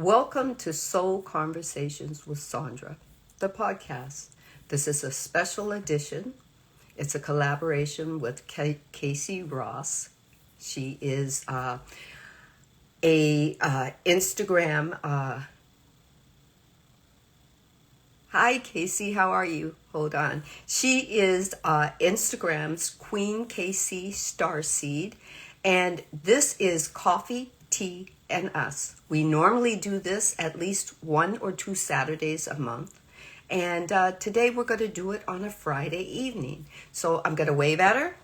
Welcome to Soul Conversations with Sandra, the podcast. This is a special edition. It's a collaboration with Casey Ross. She is a Instagram. Hi, Casey. How are you? Hold on. She is Instagram's Queen Casey Starseed, and this is Coffee, Tea, and Us. We normally do this at least 1 or 2 Saturdays a month, and today we're going to do it on a Friday evening. So I'm going to wave at her,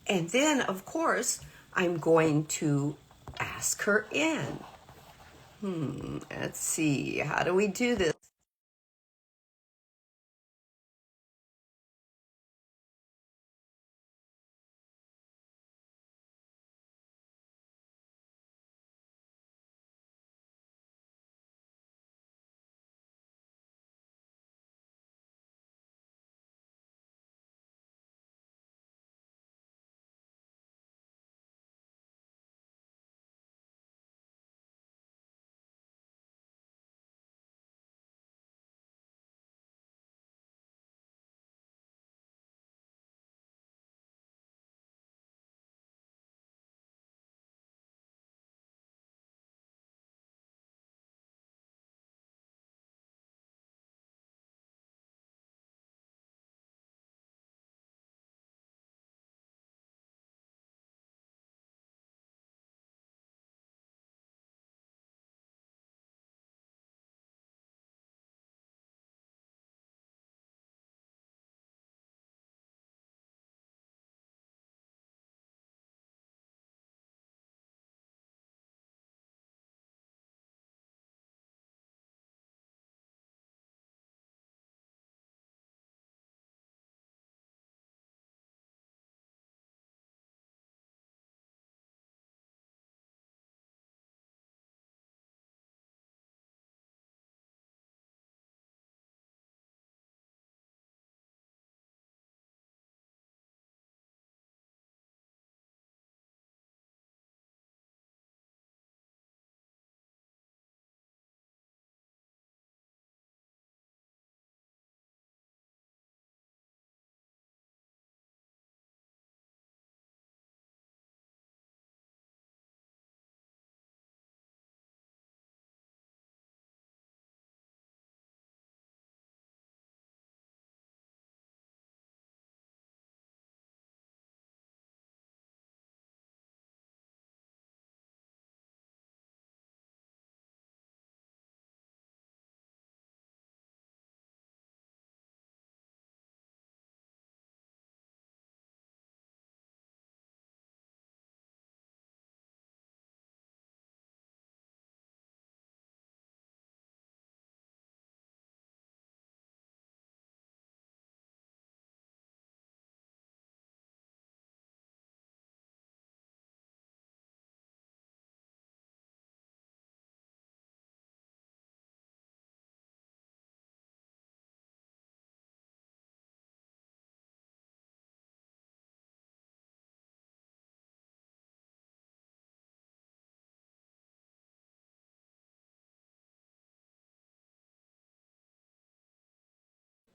and then, of course, I'm going to ask her in. Let's see. How do we do this?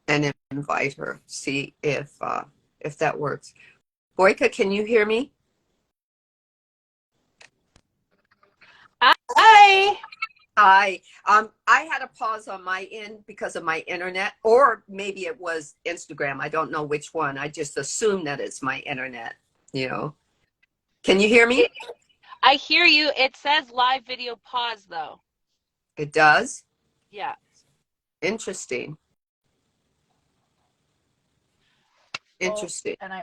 And invite her. See if that works. Boyka, can you hear me? Hi. Hi. I had a pause on my end because of my internet, or maybe it was Instagram. I don't know which one. I just assume that it's my internet. You know. Can you hear me? I hear you. It says live video pause though. It does. Yeah. Interesting. Oh, Interesting. and I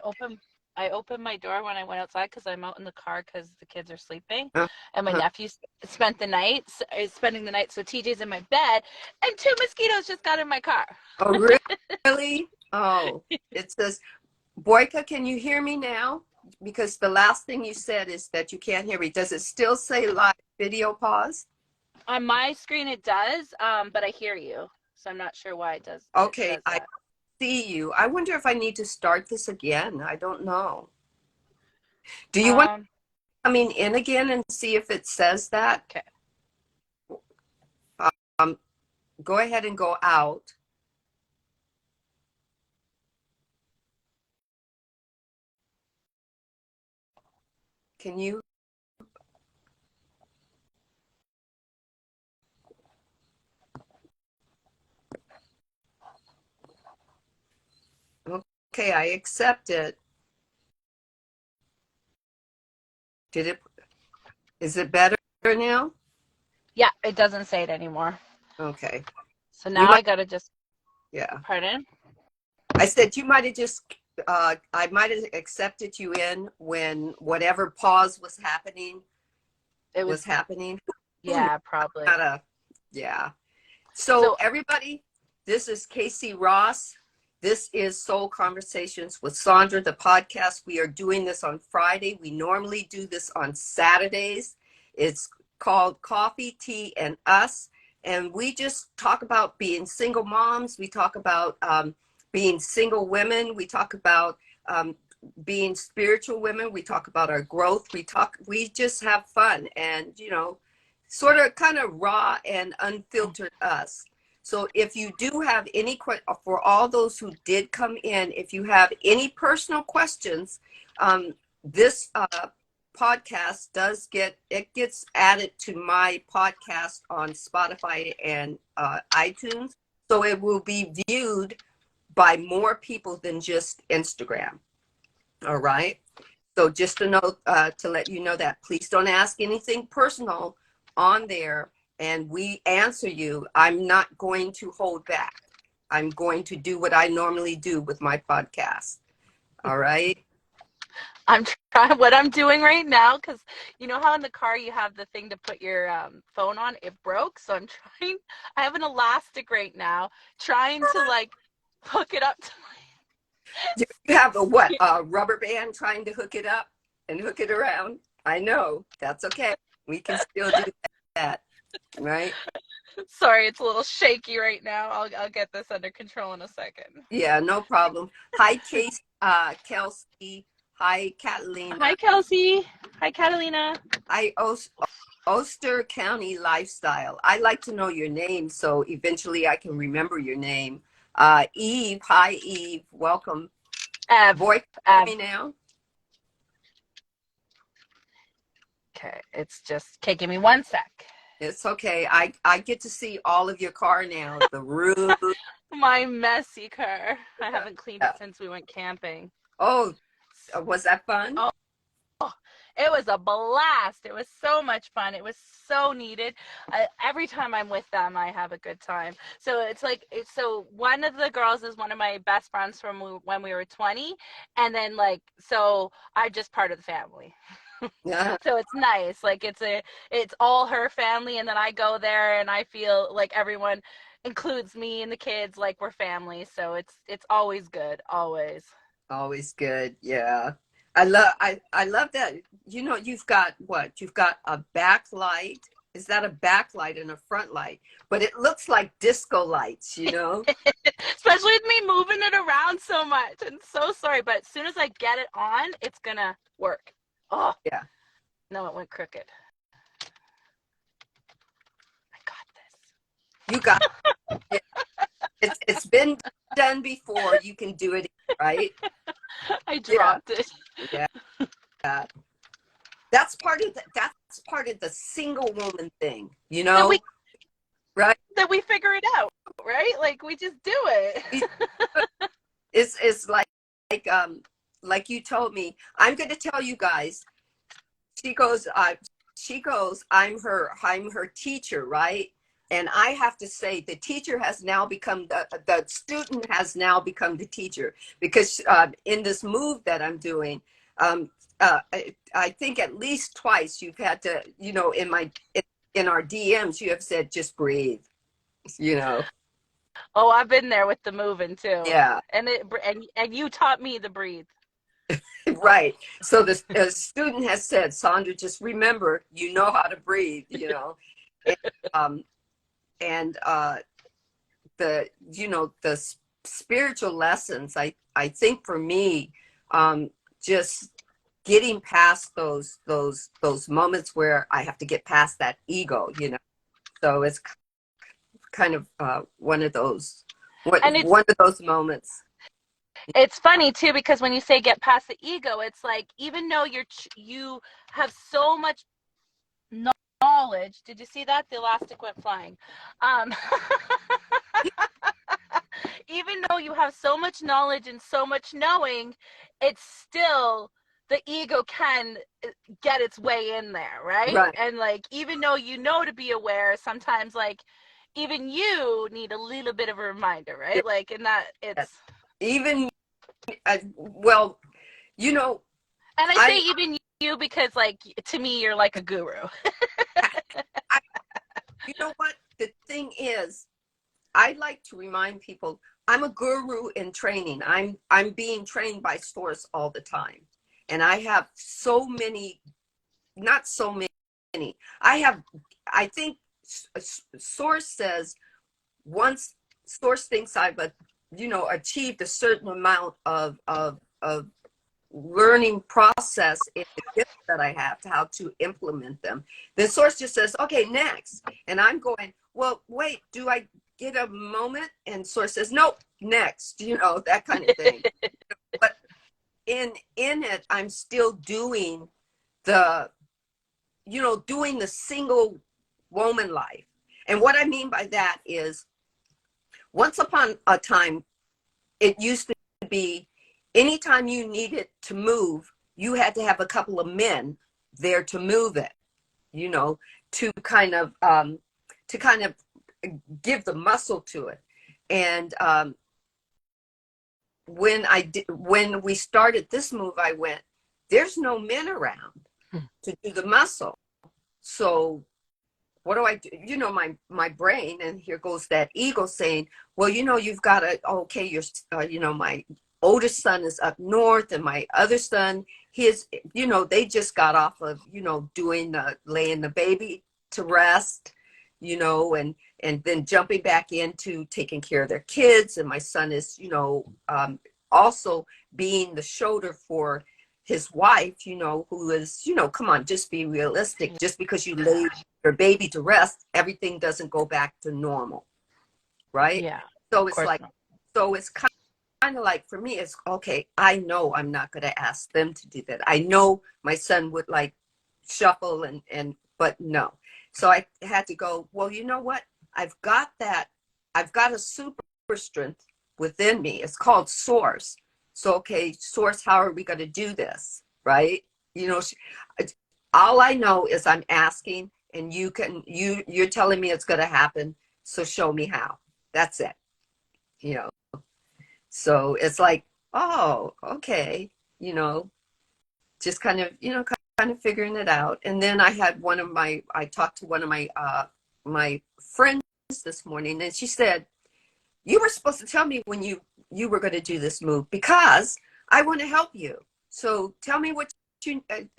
opened my door when I went outside because I'm out in the car because the kids are sleeping, and my Uh-huh. nephew spent the night is spending the night. So TJ's in my bed, and 2 mosquitoes just got in my car. Oh, really? Oh, it says, Boyka, can you hear me now? Because the last thing you said is that you can't hear me. Does it still say live video pause? On my screen it does, but I hear you, so I'm not sure why it Okay, says I that. see you. I wonder if I need to start this again. I don't know. Do you want Um, coming in again and see if it says that? okay. go ahead and go out. Can you? Okay, I accept it. Did it? Is it better now? Yeah, it doesn't say it anymore. Okay. So You now might. I gotta just, Yeah. pardon? I said you might have just. I might have accepted you in when whatever pause was happening It was was, happening. Who knows? yeah, probably. Not a. Yeah. So, So, everybody, this is Casey Ross. This is Soul Conversations with Sandra, the podcast. We are doing this on Friday. We normally do this on Saturdays. It's called Coffee, Tea, and Us. And we just talk about being single moms. We talk about being single women. We talk about being spiritual women. We talk about our growth. We just have fun. And, sort of kind of raw and unfiltered us. So if you do have any for all those who did come in, if you have any personal questions, this podcast gets added to my podcast on Spotify and iTunes. So it will be viewed by more people than just Instagram. All right. So just to know, to let you know that, please don't ask anything personal on there, and we answer you. I'm not going to hold back. I'm going to do what I normally do with my podcast. All right. I'm trying what I'm doing right now, because you know how in the car you have the thing to put your phone on. It broke, so I'm trying. I have an elastic right now, trying to like hook it up to You have a what? A rubber band trying to hook it up and hook it around. I know. That's okay. We can still do that. Right. Sorry, it's a little shaky right now. I'll get this under control in a second. Yeah, no problem. Hi, Case, Kelsey. Hi, Catalina. Hi, Kelsey. Hi, Catalina. Hi, Oster County Lifestyle. I like to know your name so eventually I can remember your name. Eve, hi Eve, welcome. Voice me now. Okay, it's just, okay, give me 1 sec. It's okay. I get to see all of your car now. The roof. My messy car. I haven't cleaned Yeah. it since we went camping. Oh, was that fun? Oh, it was a blast. It was so much fun. It was so needed. Every time I'm with them, I have a good time. So it's like, so one of the girls is one of my best friends from when we were 20. And then like, so I'm just part of the family. Yeah. So it's nice. Like it's all her family. And then I go there and I feel like everyone includes me and the kids, like we're family. So it's always good. Always. Always good. Yeah. I love that. You've got what? You've got a backlight. Is that a backlight and a front light? But it looks like disco lights, Especially with me moving it around so much. I'm so sorry, but as soon as I get it on, it's gonna work. Oh Yeah. no, it went crooked. I got this. You got it. It's been done before. You can do it, right? I Yeah. dropped it. Yeah. That's part of the single woman thing, right? That we figure it out, right? Like we just do it. It's like you told me. I'm going to tell you guys. She goes, I'm her teacher, right? And I have to say, the teacher has now become the student has now become the teacher, because in this move that I'm doing, I think at least twice you've had to, in our DMs, you have said, just breathe, Oh, I've been there with the moving too. Yeah. And you taught me to breathe. Right. So the student has said, Sandra, just remember, you know how to breathe, and, and the spiritual lessons, I think for me, just getting past those moments where I have to get past that ego, so it's kind of one of those And one of those moments. it's funny too, because when you say get past the ego, it's like, even though you have so much knowledge. Did you see that? The elastic went flying. Um, even though you have so much knowledge and so much knowing, it's still, the ego can get its way in there, right? Right. And like, even though you know to be aware, sometimes like even you need a little bit of a reminder, right? Like, in that, it's, Even well, you know, and I say I, even you because like, to me you're like a guru. I you know what the thing is, I like to remind people I'm a guru in training. I'm being trained by Source all the time. And I have so many, not so many. I think Source says once Source thinks I've, achieved a certain amount of learning process in the gifts that I have to how to implement them. The Source just says, okay, next. And I'm going, well, wait, do I get a moment? And Source says, nope, next, that kind of thing. But in it, I'm still doing the, doing the single woman life. And what I mean by that is once upon a time, it used to be anytime you needed to move, you had to have a couple of men there to move it, to kind of give the muscle to it. And when we started this move, I went, there's no men around to do the muscle. So what do I do? My brain, and here goes that ego saying, well, you've got to, okay, my oldest son is up north, and my other son, they just got off of, laying the baby to rest, and then jumping back into taking care of their kids. And my son is, also being the shoulder for his wife, who is, come on, just be realistic. Just because you laid your baby to rest, everything doesn't go back to normal, right? Yeah. So it's like, so it's kind of like, for me, it's okay. I know I'm not going to ask them to do that. I know my son would like shuffle but no. So I had to go, well, you know what? I've got that. I've got a super strength within me. It's called Source. So, okay, Source, how are we going to do this? Right? All I know is I'm asking, and you're telling me it's going to happen. So show me how. That's it. So it's like, oh, okay, just kind of figuring it out. And then I talked to one of my friends this morning, and she said, you were supposed to tell me when you were going to do this move, because I want to help you. So tell me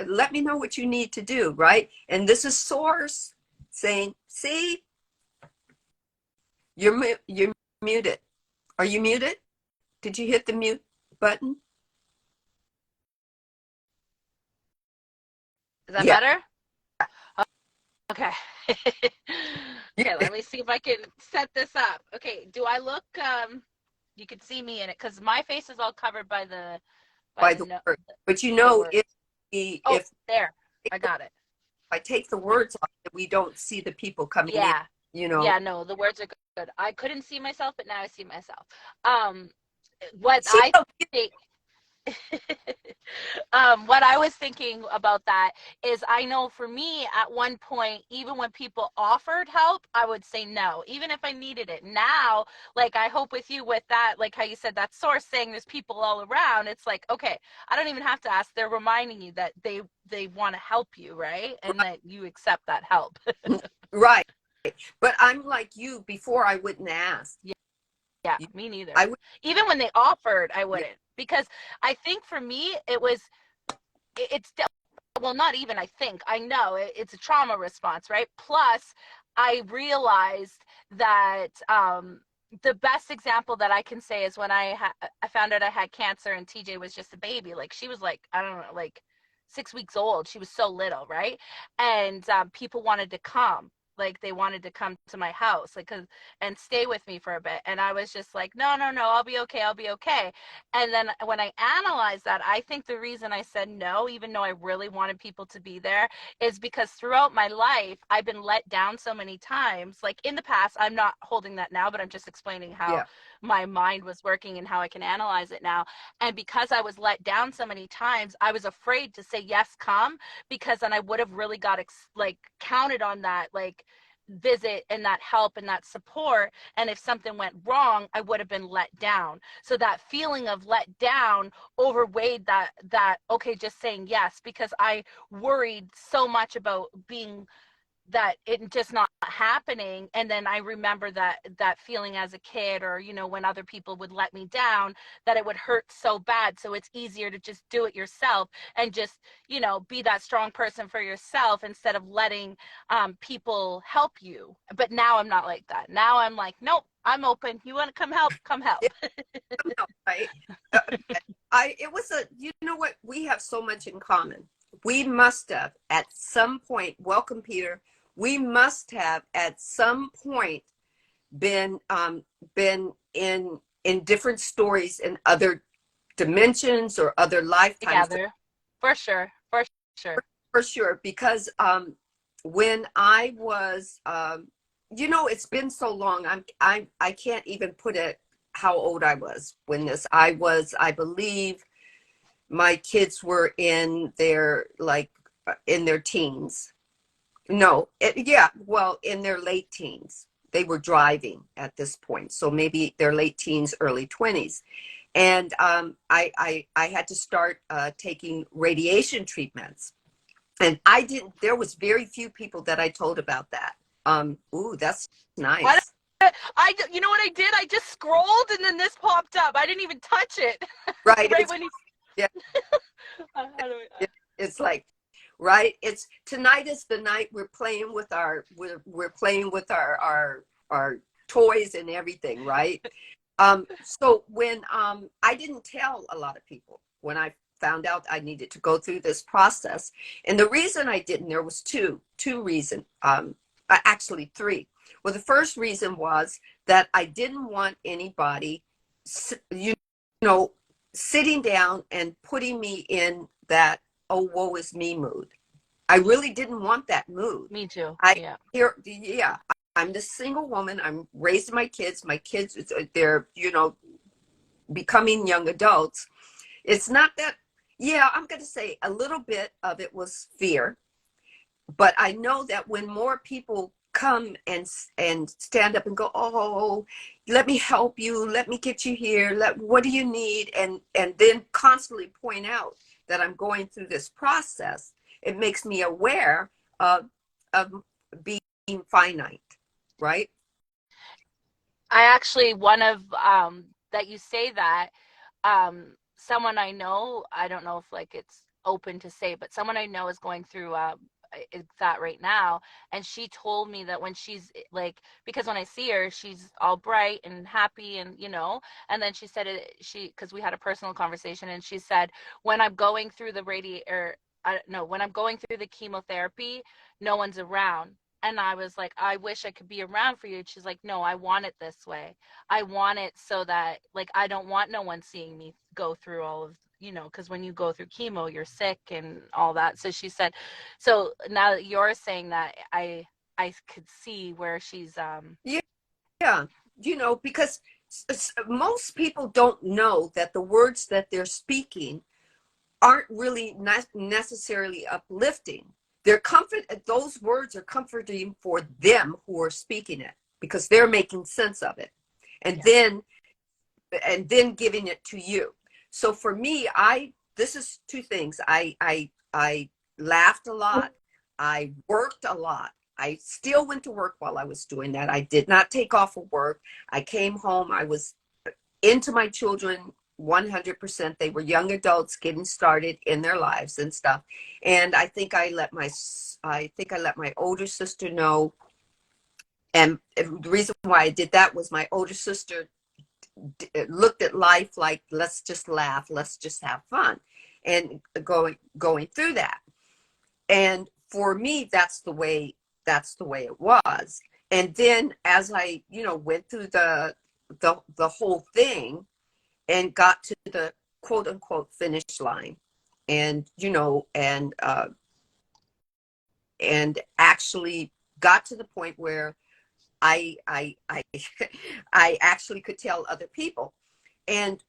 let me know what you need to do, right? And this is Source saying, see, you're muted. Are you muted? Did you hit the mute button? Is that Yeah. better? Oh, okay. Okay, let me see if I can set this up. Okay, do I look, you can see me in it, because my face is all covered by the word. But if there, I got it. I take the words off, we don't see the people coming in, Yeah, no, the words are good. I couldn't see myself, but now I see myself. What See, I think what I was thinking about that is, I know for me at one point, even when people offered help, I would say no, even if I needed it. Now, like, I hope with you with that, like how you said that Source saying there's people all around, it's like, okay, I don't even have to ask. They're reminding you that they want to help you, right? And that you accept that help. right. But I'm like you, before I wouldn't ask. Yeah, me neither. I would, even when they offered, I wouldn't, because I think for me it's well, not even, I think, I know it's a trauma response, right? Plus, I realized that the best example that I can say is when I found out I had cancer, and TJ was just a baby. Like, she was like, I don't know, like 6 weeks old. She was so little, right? And people wanted to come. like they wanted to come to my house, like, and stay with me for a bit. And I was just like, no, no, no, I'll be okay. I'll be okay. And then when I analyzed that, I think the reason I said no, even though I really wanted people to be there, is because throughout my life, I've been let down so many times. Like in the past, I'm not holding that now, but I'm just explaining how Yeah. my mind was working and how I can analyze it now. And because I was let down so many times, I was afraid to say, yes, come, because then I would have really got like counted on that, like visit and that help and that support. And if something went wrong, I would have been let down. So that feeling of let down overweighed that okay, just saying yes, because I worried so much about being, that it just not happening. And then I remember that feeling as a kid, or when other people would let me down, that it would hurt so bad. So it's easier to just do it yourself and just be that strong person for yourself, instead of letting people help you. But now I'm not like that. Now I'm like, nope, I'm open. You want to come help, come help. No, right? Uh, it was you know what? We have so much in common. We must have at some point, welcome, Peter. We must have at some point been, been in different stories in other dimensions or other lifetimes. Together, for sure, for sure. For sure, because when I was, it's been so long. I can't even put it how old I was when this. I believe my kids were in their in their teens. No, yeah, well, in their late teens. They were driving at this point, so maybe their late teens, early 20s. And I had to start taking radiation treatments. And I didn't, there was very few people that I told about that. Ooh, that's What? nice. You know what I did? I just scrolled and then this popped up. I didn't even touch it. Right. Right when you. Yeah, How do it's like, right. It's tonight is the night we're playing with we're playing with our toys and everything. Right. So when, I didn't tell a lot of people when I found out I needed to go through this process. And the reason I didn't, there was two reasons, actually three. Well, the first reason was that I didn't want anybody, you know, sitting down and putting me in that, oh, woe is me mood. I really didn't want that mood. Me too. I Yeah. yeah, I'm this single woman. I'm raising my kids. My kids, they're, becoming young adults. It's not that, yeah, I'm going to say a little bit of it was fear, but I know that when more people come and stand up and go, oh, let me help you, let me get you here, what do you need, and then constantly point out that I'm going through this process, it makes me aware of being finite, right? I actually, one of that you say that, someone I know, I don't know if like it's open to say, but someone I know is going through that right now. And she told me that when she's like, because when I see her, she's all bright and happy, and and then she said because we had a personal conversation, and she said, when I'm going through the when I'm going through the chemotherapy, no one's around. And I was like, I wish I could be around for you. And she's like, no, I want it this way. I want it so that, like, I don't want no one seeing me go through all of, because when you go through chemo, you're sick and all that. So she said, so now that you're saying that, I could see where she's Yeah, yeah, because most people don't know that the words that they're speaking aren't really necessarily uplifting. Those words are comforting for them who are speaking it, because they're making sense of it, and yeah. then giving it to you. So for me, this is two things. I laughed a lot. I worked a lot. I still went to work while I was doing that. I did not take off of work. I came home. I was into my children 100%. They were young adults getting started in their lives and stuff. And I think I let my older sister know. And the reason why I did that was my older sister looked at life like, let's just laugh, let's just have fun, and going through that. And for me, that's the way that's the way it was. And then as I, went through the whole thing and got to the quote unquote finish line, and and actually got to the point where I I actually could tell other people. And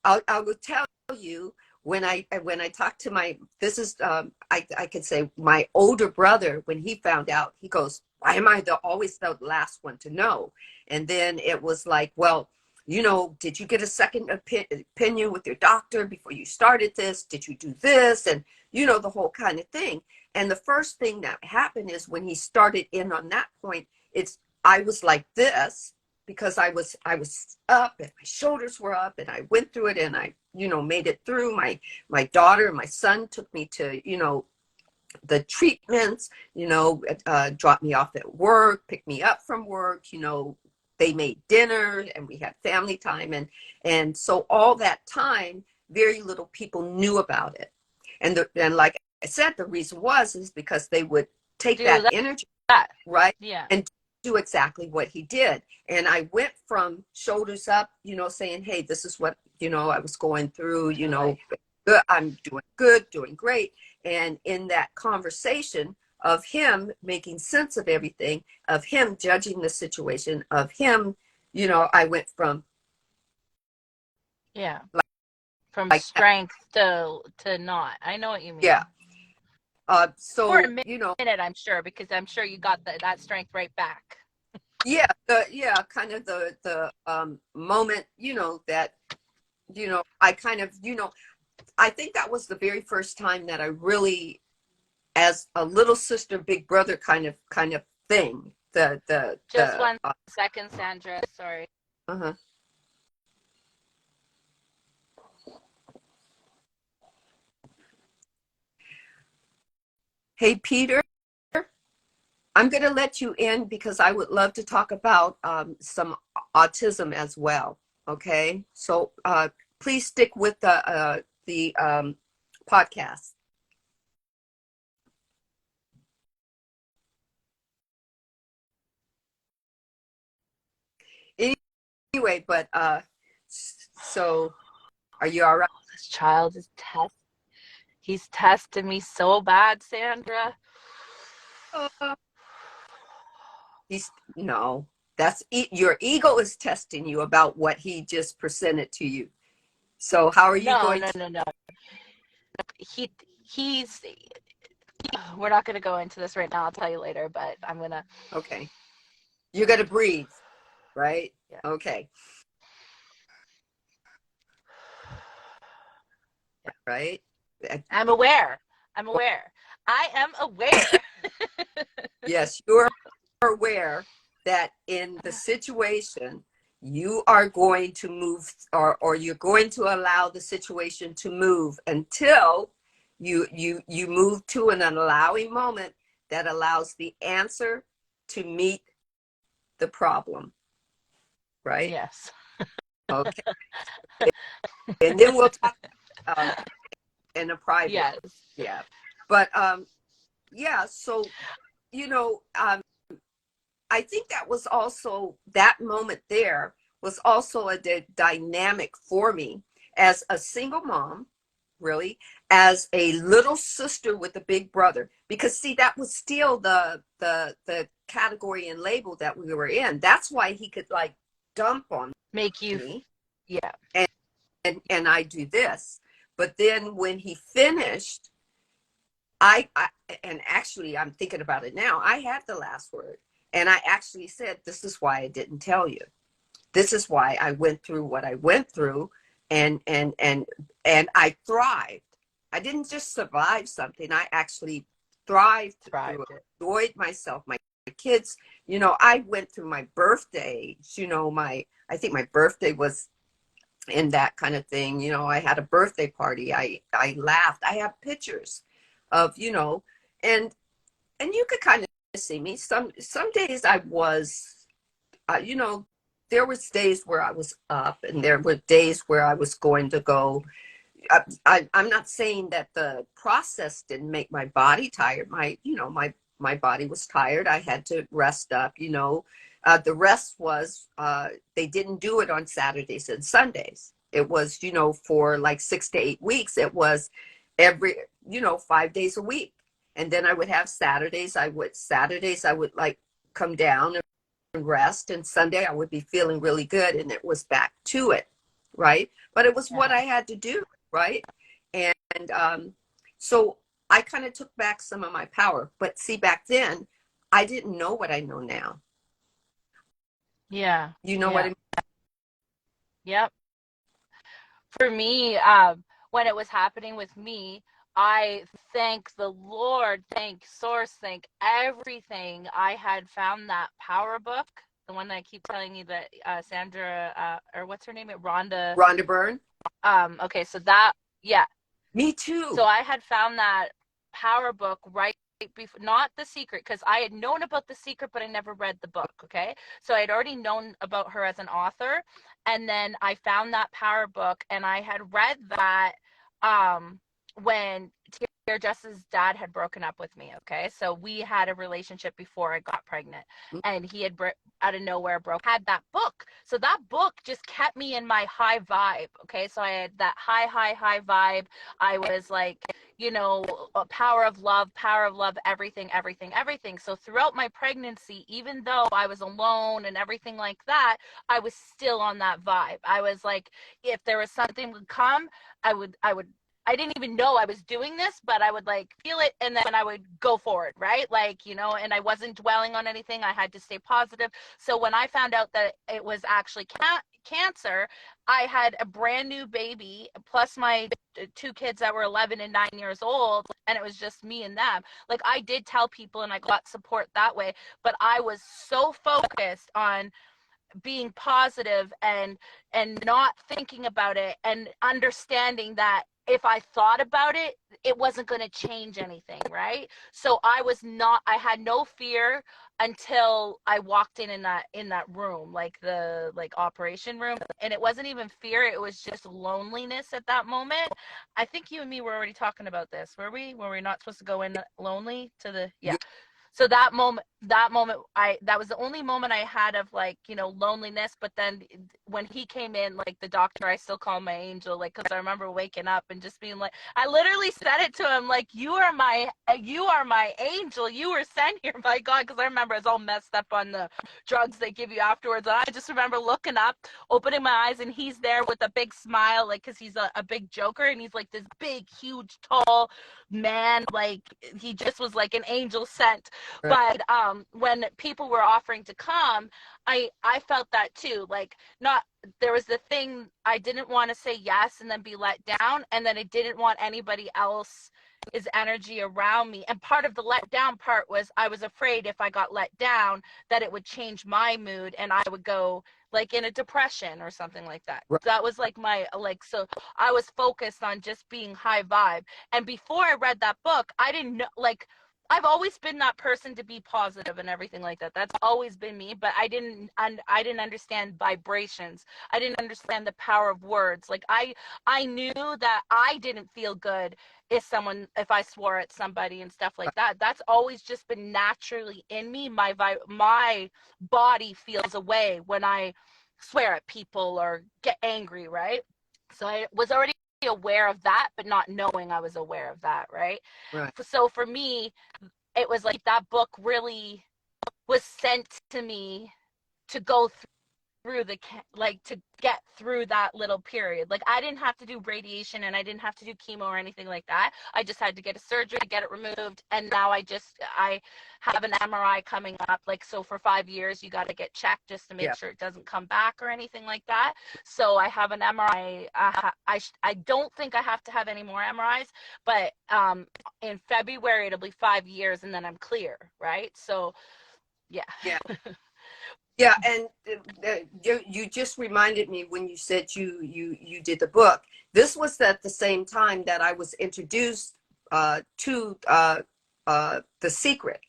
I will tell you, when I talked to my, this is I could say my older brother, when he found out, he goes, why am I always the last one to know? And then it was like, well, did you get a second opinion with your doctor before you started this? Did you do this? And the whole kind of thing. And the first thing that happened is when he started in on that point, I was like this, because I was up and my shoulders were up, and I went through it, and I made it through. My daughter and my son took me to the treatments, dropped me off at work, picked me up from work, they made dinner, and we had family time, and so all that time very little people knew about it. And like I said, the reason is because they would take that energy, right, yeah, and do exactly what he did. And I went from shoulders up, saying, hey, this is what I was going through, good, I'm doing good, doing great. And in that conversation of him making sense of everything, of him judging the situation, of him, I went from from like strength to not. I know what you mean. Yeah. So for a minute, I'm sure, because I'm sure you got that strength right back. Yeah, kind of the moment, that I kind of, I think that was the very first time that I really, as a little sister, big brother kind of thing. Just 1 second, Sandra. Sorry. Uh-huh. Hey, Peter, I'm going to let you in because I would love to talk about some autism as well. Okay, so please stick with the podcast. Anyway, but so are you all right? This child is he's tested me so bad, Sandra. No, that's your ego is testing you about what he just presented to you. So how are you going to? No. He's. We're not going to go into this right now. I'll tell you later, but I'm gonna. Okay, you got to breathe, right? Yeah. Okay. Right. I'm aware. I am aware. Yes, you're aware that in the situation you are going to move, or you're going to allow the situation to move until you move to an allowing moment that allows the answer to meet the problem, right? Yes. Okay. And then we'll talk in a private. Yes. Yeah. But yeah, so I think that was also, that moment there was also a dynamic for me as a single mom, really, as a little sister with a big brother, because see, that was still the category and label that we were in. That's why he could like dump on Make you me, yeah. and I do this. But then when he finished, I and actually I'm thinking about it now, I had the last word. And I actually said, this is why I didn't tell you. This is why I went through what I went through, and I thrived. I didn't just survive something. I actually thrived through it, enjoyed myself, my kids. I went through my birthday, I think my birthday was in that kind of thing. I had a birthday party. I laughed. I have pictures of, and you could kind of see me. Some days I was, there was days where I was up, and there were days where I was going to go. I'm not saying that the process didn't make my body tired. My my body was tired. I had to rest up, you know. The rest was they didn't do it on Saturdays and Sundays. It was, you know, for like 6 to 8 weeks. It was every, you know, 5 days a week. And then I would have Saturdays I would like come down and rest, and Sunday I would be feeling really good, and it was back to it, right? But it was what I had to do, right? And so I kind of took back some of my power. But see, back then, I didn't know what I know now. Yeah. You know what I mean? Yep. For me, when it was happening with me, I thank the Lord, thank Source, thank everything. I had found that power book, the one that I keep telling you that Sandra, or what's her name? Rhonda. Rhonda Byrne? Okay, so that, yeah. Me too. So I had found that power book right before, not The Secret, because I had known about The Secret, but I never read the book. Okay, so I had already known about her as an author, and then I found that power book, and I had read that when Dear Justice's dad had broken up with me. Okay, so we had a relationship before I got pregnant, and he had out of nowhere had that book. So that book just kept me in my high vibe. Okay, so I had that high vibe. I was like, you know, power of love, everything, everything, everything. So throughout my pregnancy, even though I was alone and everything like that, I was still on that vibe. I was like, if there was something would come, I didn't even know I was doing this, but I would like feel it, and then I would go for it, right? Like, you know, and I wasn't dwelling on anything. I had to stay positive. So when I found out that it was actually cancer, I had a brand new baby, plus my two kids that were 11 and 9 years old, and it was just me and them. Like, I did tell people, and I got support that way, but I was so focused on being positive and not thinking about it, and understanding that if I thought about it, it wasn't going to change anything, right? So I had no fear until I walked in that room, like the operation room, and it wasn't even fear, it was just loneliness at that moment. I think you and me were already talking about this. Were we not supposed to go in lonely to the, yeah. So that was the only moment I had of, like, you know, loneliness. But then when he came in, like, the doctor, I still call him my angel, like, because I remember waking up and just being like, I literally said it to him, like, you are my angel, you were sent here by God, because I remember I was all messed up on the drugs they give you afterwards, and I just remember looking up, opening my eyes, and he's there with a big smile, like, because he's a big joker, and he's like this big, huge, tall man, like, he just was like an angel sent. But when people were offering to come, I felt that too. Like, not, there was the thing, I didn't want to say yes and then be let down, and then I didn't want anybody else's energy around me. And part of the let down part was I was afraid if I got let down that it would change my mood and I would go like in a depression or something like that. Right. That was like my, like, so I was focused on just being high vibe. And before I read that book, I didn't know, like, I've always been that person to be positive and everything like that. That's always been me, but I didn't understand vibrations. I didn't understand the power of words. Like, I knew that I didn't feel good if I swore at somebody and stuff like that. That's always just been naturally in me. My body feels a way when I swear at people or get angry, right? So I was already aware of that, but not knowing I was aware of that, right? Right. So for me, it was like that book really was sent to me to go through like, to get through that little period. Like, I didn't have to do radiation, and I didn't have to do chemo or anything like that. I just had to get a surgery to get it removed, and now I have an MRI coming up. Like, so for 5 years you got to get checked just to make sure it doesn't come back or anything like that. So I have an MRI. I don't think I have to have any more MRIs, but in February it'll be 5 years, and then I'm clear, right? So yeah. Yeah, and you just reminded me when you said you did the book. This was at the same time that I was introduced to The Secret,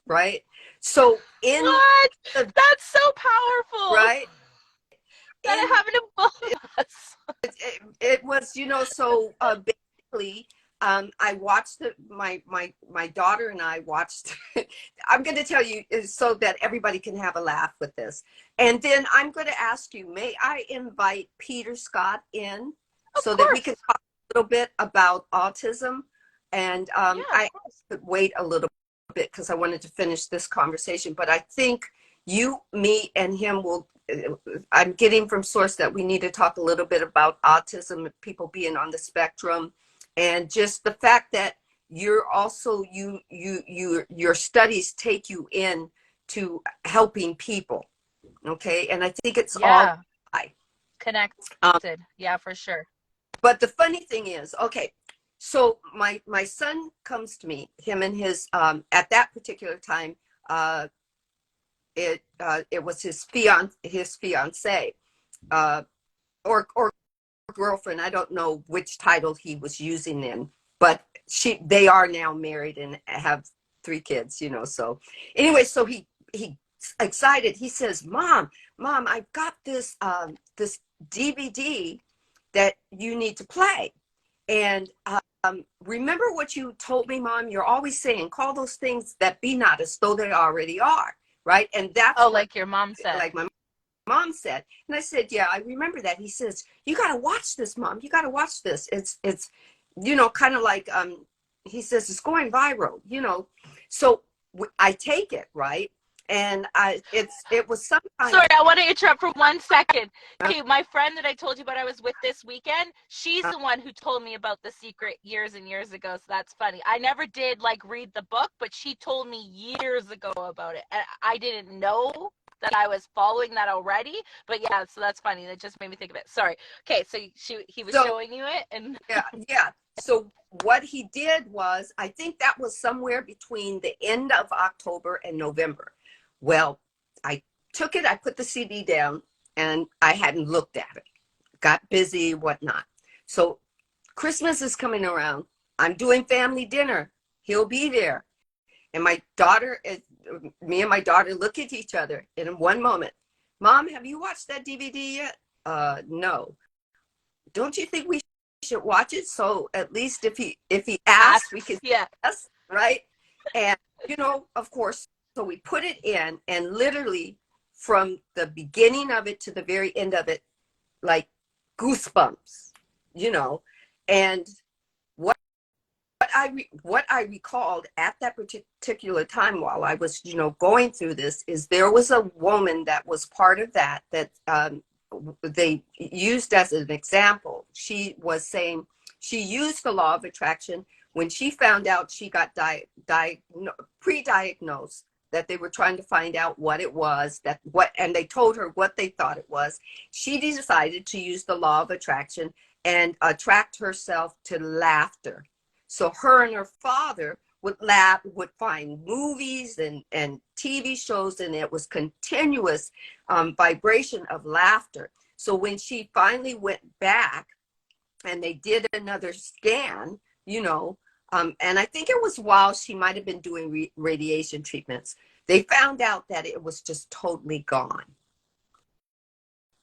right? So in What? That's so powerful. right That in I have it in both of us. it was, you know, so basically I watched my daughter and I watched. I'm going to tell you so that everybody can have a laugh with this, and then I'm going to ask you. May I invite Peter Scott in Of so that we course. can talk a little bit about autism? And Yeah, of I course. could wait a little bit because I wanted to finish this conversation, but I think you, me, and him will. I'm getting from source that we need to talk a little bit about autism, people being on the spectrum, and just the fact that you're also your studies take you in to helping people. Okay, and I think it's all Yeah, high. Um, connected. Yeah, for sure. but the funny thing is, okay, so my son comes to me, him and his at that particular time, uh it was his fiance, uh or girlfriend. I don't know which title he was using then, but they are now married and have 3 kids, so anyway, so he excited. He says, Mom, I've got this DVD that you need to play. And remember what you told me, Mom? You're always saying, call those things that be not as though they already are, right? And that's Oh, what, like your mom said. like, my mom said. And I said, yeah, I remember that. He says, you got to watch this, Mom. You got to watch this. It's kind of like, he says, it's going viral. So I take it, right? And it was some kind Sorry, I want to interrupt for 1 second. of, Okay, my friend that I told you about I was with this weekend, she's uh, the one who told me about The Secret years and years ago, so that's funny. I never did like read the book, but she told me years ago about it. And I didn't know that I was following that already, but yeah, so that's funny. That just made me think of it. Sorry. Okay, so he was so showing you it and yeah. So what he did was, I think that was somewhere between the end of October and November. Well, I took it, I put the CD down, and I hadn't looked at it. Got busy, whatnot. So Christmas is coming around. I'm doing family dinner. He'll be there. And me and my daughter look at each other in one moment. Mom, have you watched that DVD yet? No. Don't you think we should watch it? So at least if he asks, we can asks. Yeah. yes, right? And of course, so we put it in, and literally from the beginning of it to the very end of it, like goosebumps, you know. And what what I recalled at that particular time while I was, going through this, is there was a woman that was part of that they used as an example. She was saying she used the law of attraction when she found out she got pre-diagnosed, that they were trying to find out what it was, and they told her what they thought it was. She decided to use the law of attraction and attract herself to laughter. So her and her father would laugh, would find movies and TV shows, and it was continuous vibration of laughter. So when she finally went back and they did another scan, and I think it was while she might have been doing radiation treatments, they found out that it was just totally gone,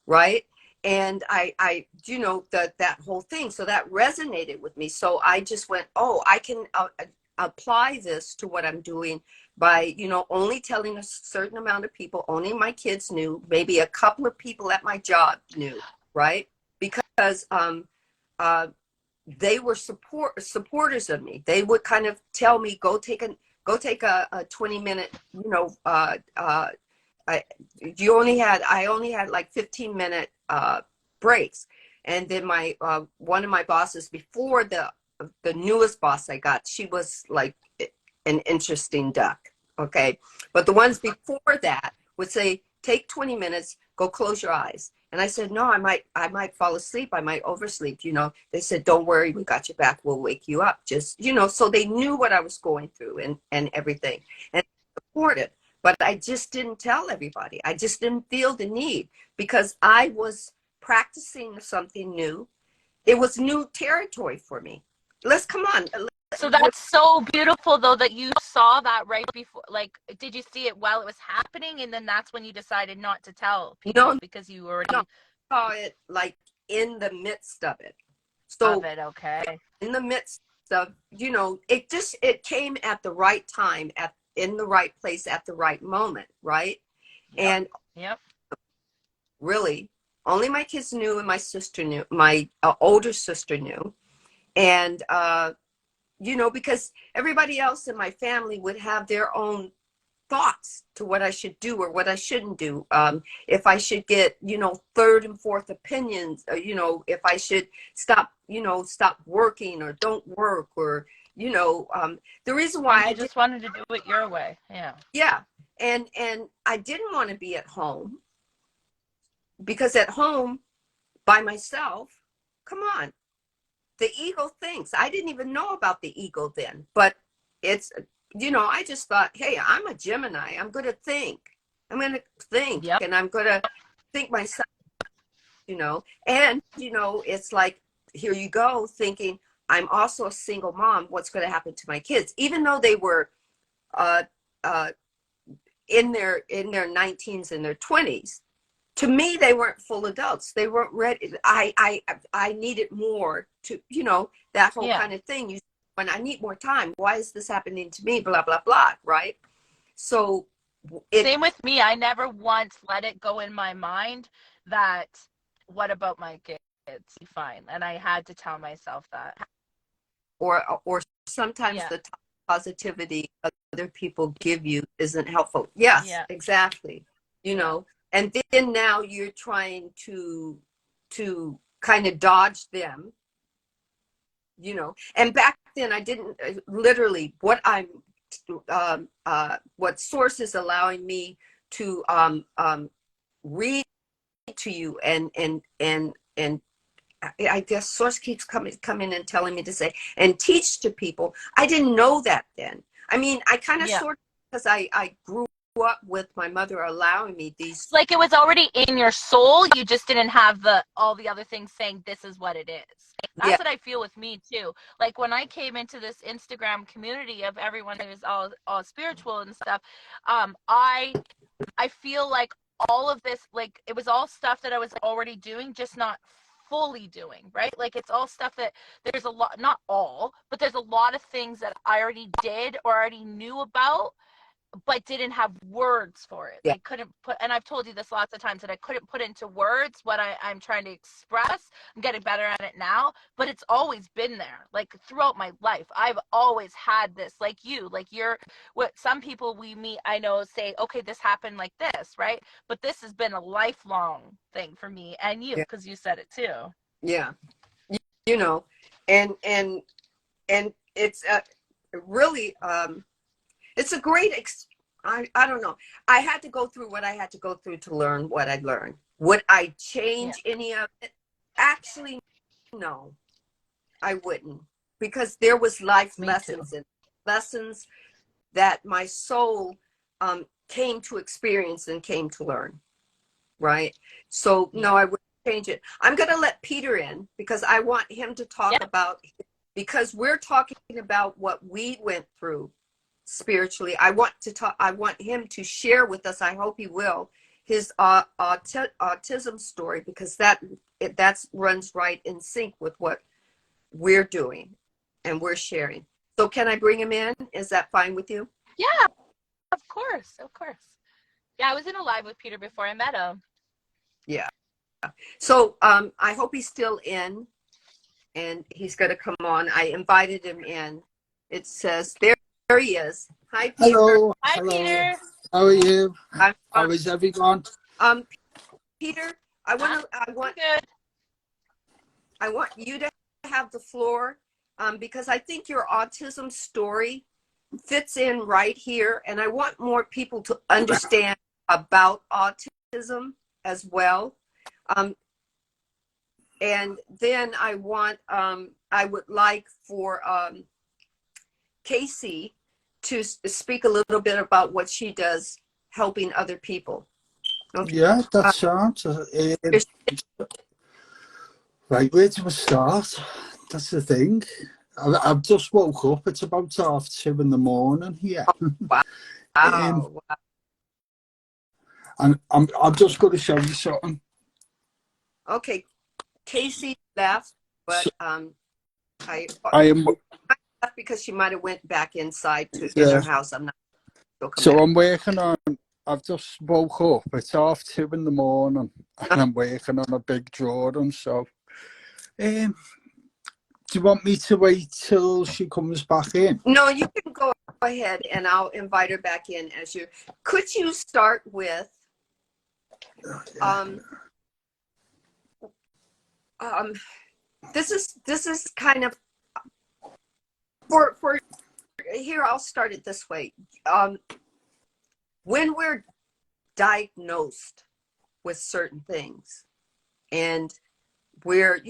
right? And that whole thing, so that resonated with me. So I just went, oh, I can apply this to what I'm doing by only telling a certain amount of people. Only my kids knew, maybe a couple of people at my job knew, right? Because uh they were supporters of me. They would kind of tell me, go take a 20-minute, I I only had like 15-minute breaks. And then my one of my bosses before the newest boss I got, she was like an interesting duck. Okay. But the ones before that would say, take 20 minutes, go close your eyes. And I said, no, I might fall asleep. I might oversleep. They said, don't worry, we got your back. We'll wake you up. Just, so they knew what I was going through and everything, and supported. But I just didn't tell everybody. I just didn't feel the need because I was practicing something new. It was new territory for me. Let's come on. So that's so beautiful though that you saw that right before. Like, did you see it while it was happening, and then that's when you decided not to tell people No, because you already no, I saw it like in the midst of it. of So it? Okay. in the midst stuff, you know, it came at the right time, in the right place at the right moment, right? Yep. And Yep. really, only my kids knew, and my sister knew, my older sister knew. And, you know, because everybody else in my family would have their own thoughts to what I should do or what I shouldn't do. If I should get, you know, third and fourth opinions, you know, if I should stop, you know, stop working or don't work, or, you know, the reason why And I you did, just wanted to do it your way. Yeah. yeah. And I didn't want to be at home, because at home by myself, come on, the ego thinks. I didn't even know about the ego then, but it's, you know, I just thought, hey, I'm a Gemini. I'm going to think. I'm going to think, Yep. and I'm going to think myself, you know. And, you know, it's like, here you go, thinking, I'm also a single mom. What's going to happen to my kids? Even though they were uh, uh, in their 19s and their 20s, to me they weren't full adults. They weren't ready. I needed more to, you know, that whole Yeah. kind of thing. You, when I need more time, why is this happening to me, blah blah blah, right? So it, Same with me. I never once let it go in my mind that, what about my kids? Fine. And I had to tell myself that. or sometimes Yeah. the positivity other people give you isn't helpful. Yes, Yeah. exactly. You Yeah. know, and then now you're trying to kind of dodge them, you know. And back then I didn't, literally what I'm what source is allowing me to read to you, and I guess source keeps coming and telling me to say and teach to people. I didn't know that then. I mean, I kind of Yeah. sort of, because I grew up with my mother allowing me these. It's like it was already in your soul. You just didn't have all the other things saying this is what it is. Yeah, That's what I feel with me too. Like when I came into this Instagram community of everyone who's all spiritual and stuff, I feel like all of this, like it was all stuff that I was already doing, just not fully doing, right? Like it's all stuff that there's a lot, not all, but there's a lot of things that I already did or already knew about, but didn't have words for it. yeah, Like couldn't put, and I've told you this lots of times, that I couldn't put into words what I'm trying to express. I'm getting better at it now, but it's always been there. Like throughout my life, I've always had this, like you, like you're, what some people we meet, I know, say, okay, this happened like this, right? But this has been a lifelong thing for me and you, yeah, because you said it too. yeah. You know, and it's really it's a great I don't know. I had to go through what I had to go through to learn what I learned. Would I Yeah, change any of it? Actually, no, I wouldn't, because there was life me too. lessons, and lessons that my soul came to experience and came to learn, right? So Yeah. no, I wouldn't change it. I'm going to let Peter in because I want him to talk Yeah. about, because we're talking about what we went through spiritually. I want him to share with us, I hope he will, his autism story, because that runs right in sync with what we're doing and we're sharing. So can I bring him in? Is that fine with you? Yeah, of course. Of course. Yeah, I was in a live with Peter before I met him. Yeah. So I hope he's still in, and he's going to come on. I invited him in. It says there he is. Hi, Peter. Hello, Hi, hello. Peter. How are you? I'm How is everyone? um Peter. I I'm want to. good. I want you to have the floor, because I think your autism story fits in right here, and I want more people to understand about autism as well. Um, and then I would like for Casey to speak a little bit about what she does helping other people. Okay. Yeah, that sounds. Right, where do I start? That's the thing. I've just woke up. It's about 2:30 in the morning here. Wow. um, Wow. and I'm just going to show you something. Okay. Casey left, but So, I am. Because she might have went back inside to in Yeah. her house. I'm not. She'll come So back. I'm working on. I've just woke up. It's 2:30 in the morning, and I'm working on a big drawing. So, do you want me to wait till she comes back in? No, you can go ahead, and I'll invite her back in as you. Could you start with this is kind of for here. I'll start it this way. When we're diagnosed with certain things, and we're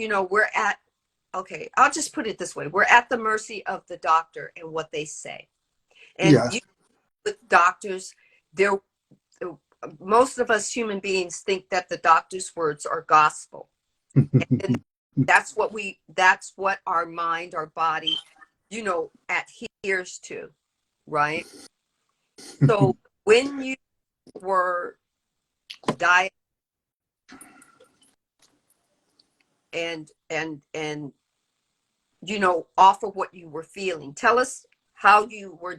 at, okay, I'll just put it this way: we're at the mercy of the doctor and what they say. And Yeah. with doctors, they're most of us human beings think that the doctor's words are gospel. And that's what our mind, our body, adheres to, right? So when you were diagnosed and off of what you were feeling, tell us how you were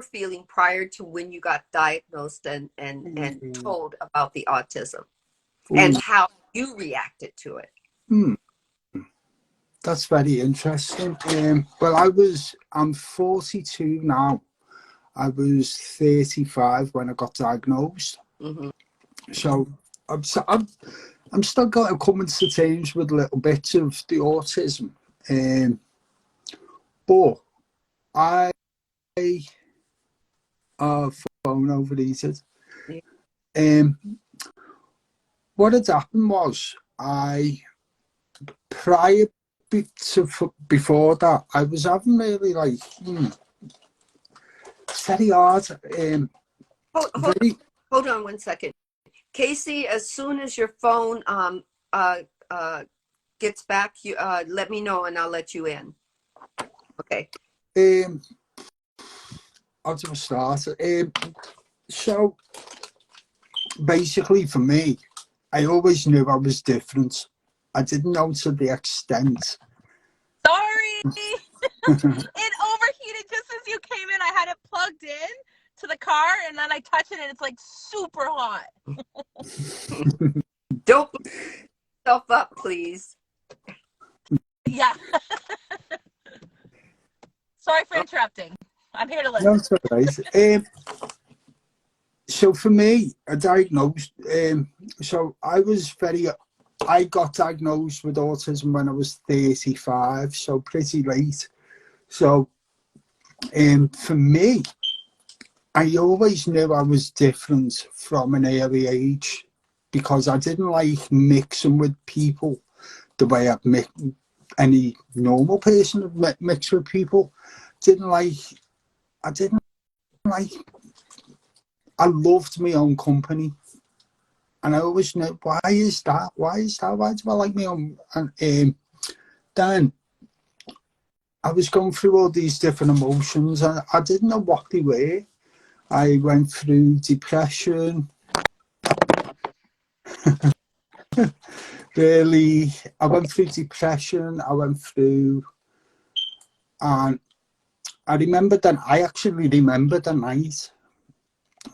feeling prior to when you got diagnosed and told about the autism. Ooh. And how you reacted to it. That's very interesting. Well, I'm 42 now. I was 35 when I got diagnosed. Mm-hmm. So I'm still got to come to terms with little bits of the autism. But I phone overheated. Yeah. What had happened was before that, I was having really it's very hard. Hold on 1 second. Casey, as soon as your phone gets back, you let me know and I'll let you in. Okay. How do I start? So basically for me, I always knew I was different. I didn't know to the extent. Sorry! It overheated just as you came in. I had it plugged in to the car and then I touched it and it's like super hot. Don't blow yourself up, please. Yeah. Sorry for interrupting. I'm here to listen. No, it's all right. So for me, I diagnosed. So I got diagnosed with autism when I was 35, so pretty late. So, for me, I always knew I was different from an early age because I didn't like mixing with people the way I'd any normal person would mix with people. I loved my own company. And I always knew, why is that? Why do I like my own? And then I was going through all these different emotions and I didn't know what they were. I went through depression. Really, I went through depression. And I actually remember the night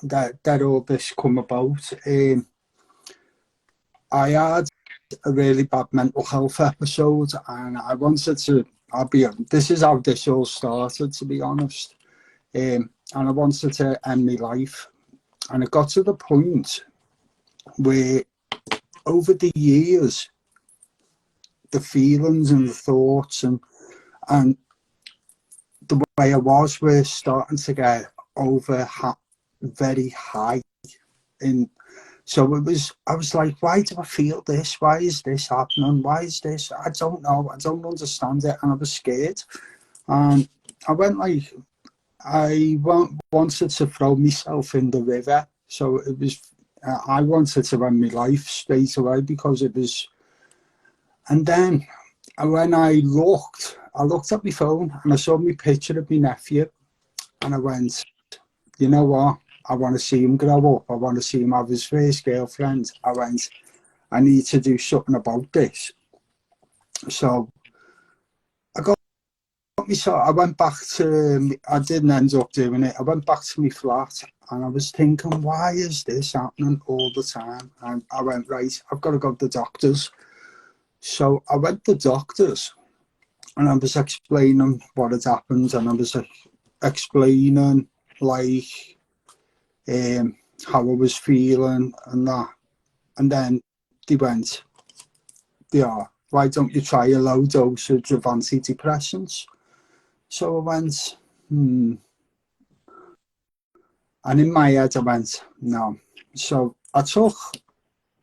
that all this come about. I had a really bad mental health episode and I wanted to, this is how this all started, to be honest. And I wanted to end my life. And it got to the point where over the years, the feelings and the thoughts and the way I was were starting to get very high. And so I was like, why do I feel this? Why is this happening? Why is this? I don't know. I don't understand it. And I was scared. And I wanted to throw myself in the river. So it was, I wanted to end my life straight away because it was, and then when I looked at my phone and I saw my picture of my nephew and I went, you know what? I want to see him grow up. I want to see him have his first girlfriend. I went, I need to do something about this. So got me, so I went back to, I didn't end up doing it. I went back to my flat and I was thinking, why is this happening all the time? And I went, right, I've got to go to the doctors. So I went to the doctors and I was explaining what had happened, and I was explaining like how I was feeling and that. And then they went, yeah, why don't you try a low dosage of antidepressants? So I went, And in my head I went, no. So I took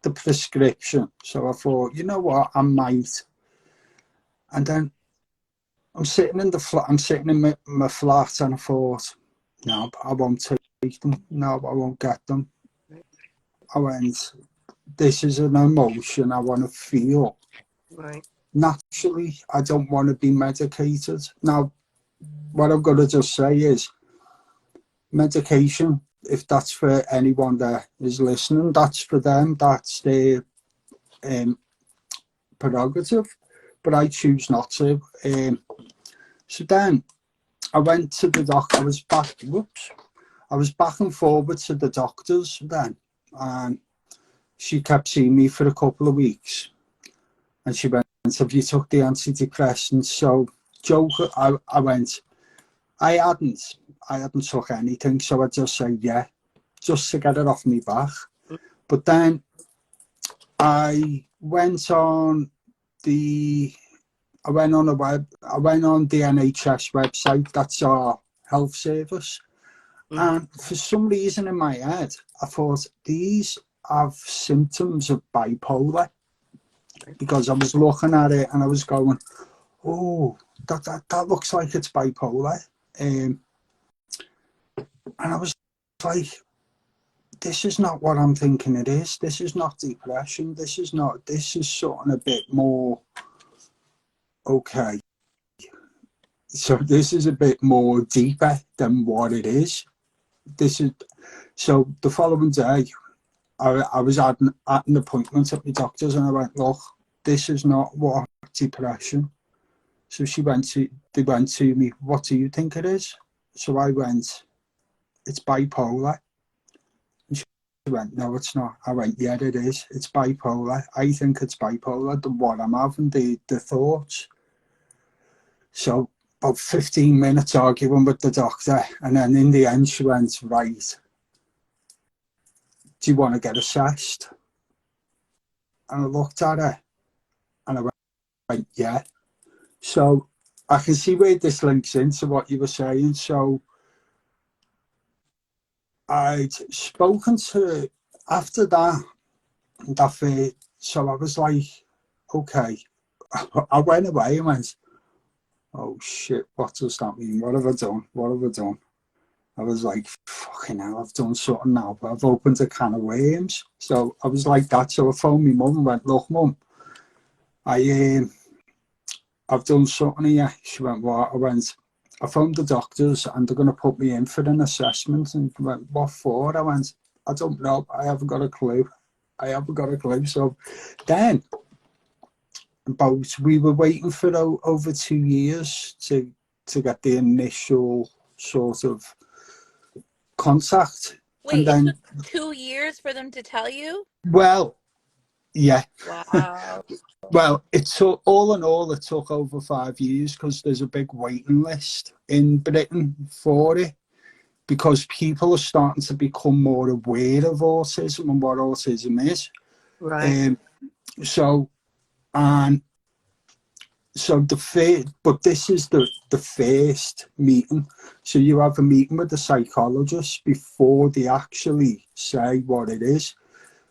the prescription. So I thought, you know what, I might. And then I'm sitting in the flat, I'm sitting in my flat, and I thought, no, I won't take them. No, I won't get them. I went, this is an emotion I want to feel. Right. Naturally, I don't want to be medicated. Now, what I've got to just say is, medication, if that's for anyone that is listening, that's for them, that's their prerogative, but I choose not to. So then I went to the doctor. I was back and forward to the doctors then, and she kept seeing me for a couple of weeks, and she went, have you took the antidepressants? So I went, I hadn't took anything, so I just said yeah, just to get it off my back. But then I went on the NHS website, that's our health service. And for some reason in my head, I thought these have symptoms of bipolar, because I was looking at it and I was going, oh, that looks like it's bipolar. And I was like, this is not what I'm thinking it is. This is not depression. This is something a bit more okay. So this is a bit more deeper than what it is. So the following day, I was at an appointment at my doctor's, and I went, look, this is not what depression. So they went to me, what do you think it is? So I went, it's bipolar. And she went, no, it's not. I went, yeah, it is. It's bipolar. I think it's bipolar, what I'm having, the thoughts. So about 15 minutes arguing with the doctor, and then in the end she went, right, do you want to get assessed? And I looked at her and I went, yeah. So I can see where this links into what you were saying. So I'd spoken to, after that so I was like, okay. I went away and went, oh shit, what does that mean? What have I done? What have I done? I was like, fucking hell, I've done something now, but I've opened a can of worms. So I was like that. So I phoned my mum and went, look, mum, I've done something here. She went, what? I went, I phoned the doctors and they're going to put me in for an assessment. And went, what for? I went, I don't know. I haven't got a clue. So then, we were waiting for over 2 years to get the initial sort of contact. Wait, and then, it took 2 years for them to tell you? Well, yeah. Wow. Well, it took, all in all, it took over 5 years, because there's a big waiting list in Britain for it, because people are starting to become more aware of autism and what autism is. Right. But this is the first meeting. So you have a meeting with the psychologist before they actually say what it is.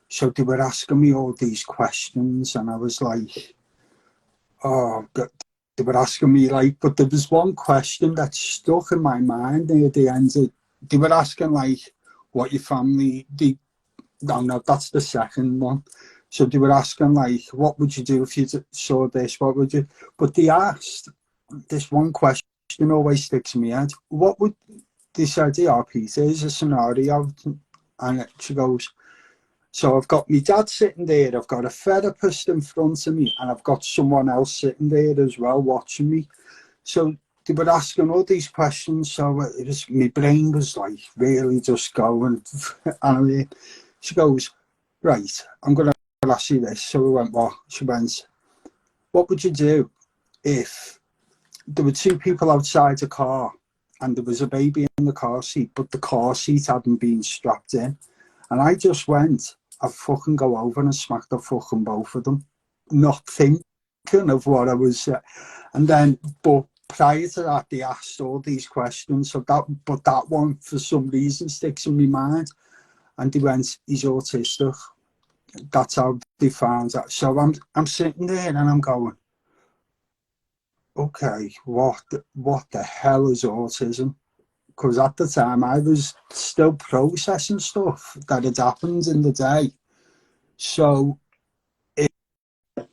So they were asking me all these questions, and I was like, oh, God. They were asking me like, but there was one question that stuck in my mind near the end. They were asking like, what your family, no, that's the second one. So they were asking like, what would you do if you saw this? What would you? But they asked, this one question always sticks in my head. They said, yeah, Peter, is a scenario. And she goes, so I've got my dad sitting there, I've got a therapist in front of me, and I've got someone else sitting there as well watching me. So they were asking all these questions, so it was, my brain was like really just going. And I mean, she goes, right, I'm going to ask you this. So we went, what? She went, what would you do if there were two people outside a car and there was a baby in the car seat, but the car seat hadn't been strapped in? And I just went, I'd fucking go over and smack the fucking both of them, not thinking of what I was. And then, but prior to that, they asked all these questions. So that one, for some reason, sticks in my mind. And they went, he's autistic. That's how they found out. So I'm sitting there and I'm going, okay, what the hell is autism? Because at the time I was still processing stuff that had happened in the day. So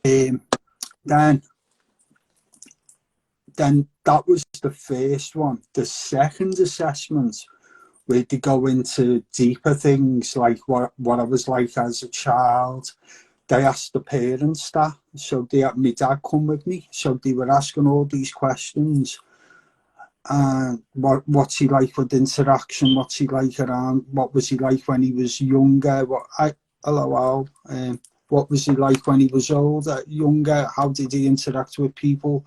then that was the first one. The second assessment, where they go into deeper things like what I was like as a child. They asked the parents that. So they had my dad come with me. So they were asking all these questions. And what's he like with interaction? What's he like around? What was he like when he was younger? What was he like when he was older, younger? How did he interact with people?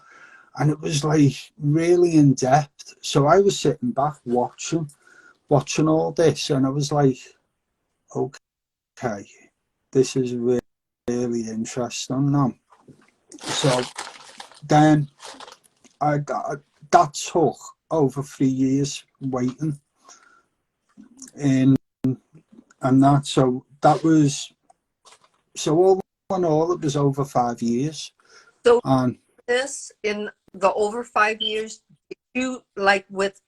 And it was like really in depth. So I was sitting back watching all this, and I was like, okay, this is really, really interesting now. So then that took over 3 years waiting, and that. So that was, so all in all, it was over 5 years. So And this, in the over 5 years, you, like with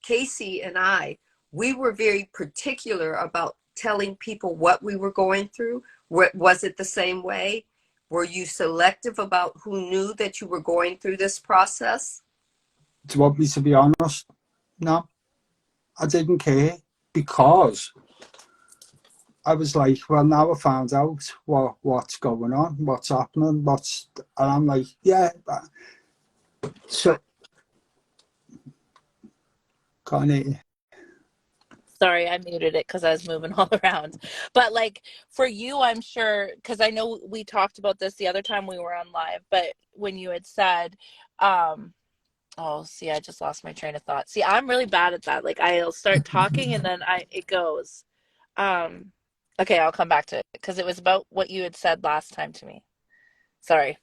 Casey and I, we were very particular about telling people what we were going through. Was it the same way? Were you selective about who knew that you were going through this process? do you want me to be honest? No, I didn't care, because I was like, well, now I found out what's going on, what's happening, and I'm like, yeah. So, can't hear you. Sorry, I muted it because I was moving all around. But like for you, I'm sure, because I know we talked about this the other time we were on live, but when you had said, oh, see, I just lost my train of thought. See, I'm really bad at that. Like I'll start talking and then it goes. Okay, I'll come back to it because it was about what you had said last time to me. Sorry.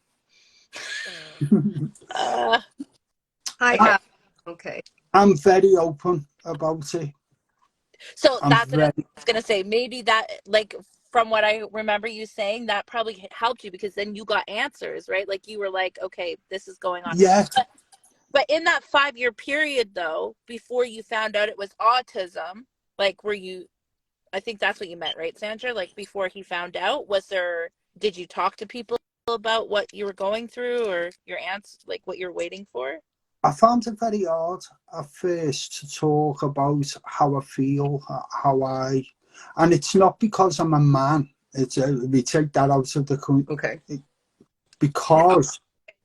Hi. Okay. I'm very open about it. So that's what I was going to say. Maybe that, like, from what I remember you saying, that probably helped you because then you got answers, right? Like you were like, okay, this is going on. Yeah. But in that 5-year period, though, before you found out it was autism, like, were you, I think that's what you meant, right, Sandra? Like, before he found out, did you talk to people about what you were going through or your answer, like what you're waiting for? I found it very hard at first to talk about how I feel, and it's not because I'm a man. It's we take that out of the okay. Because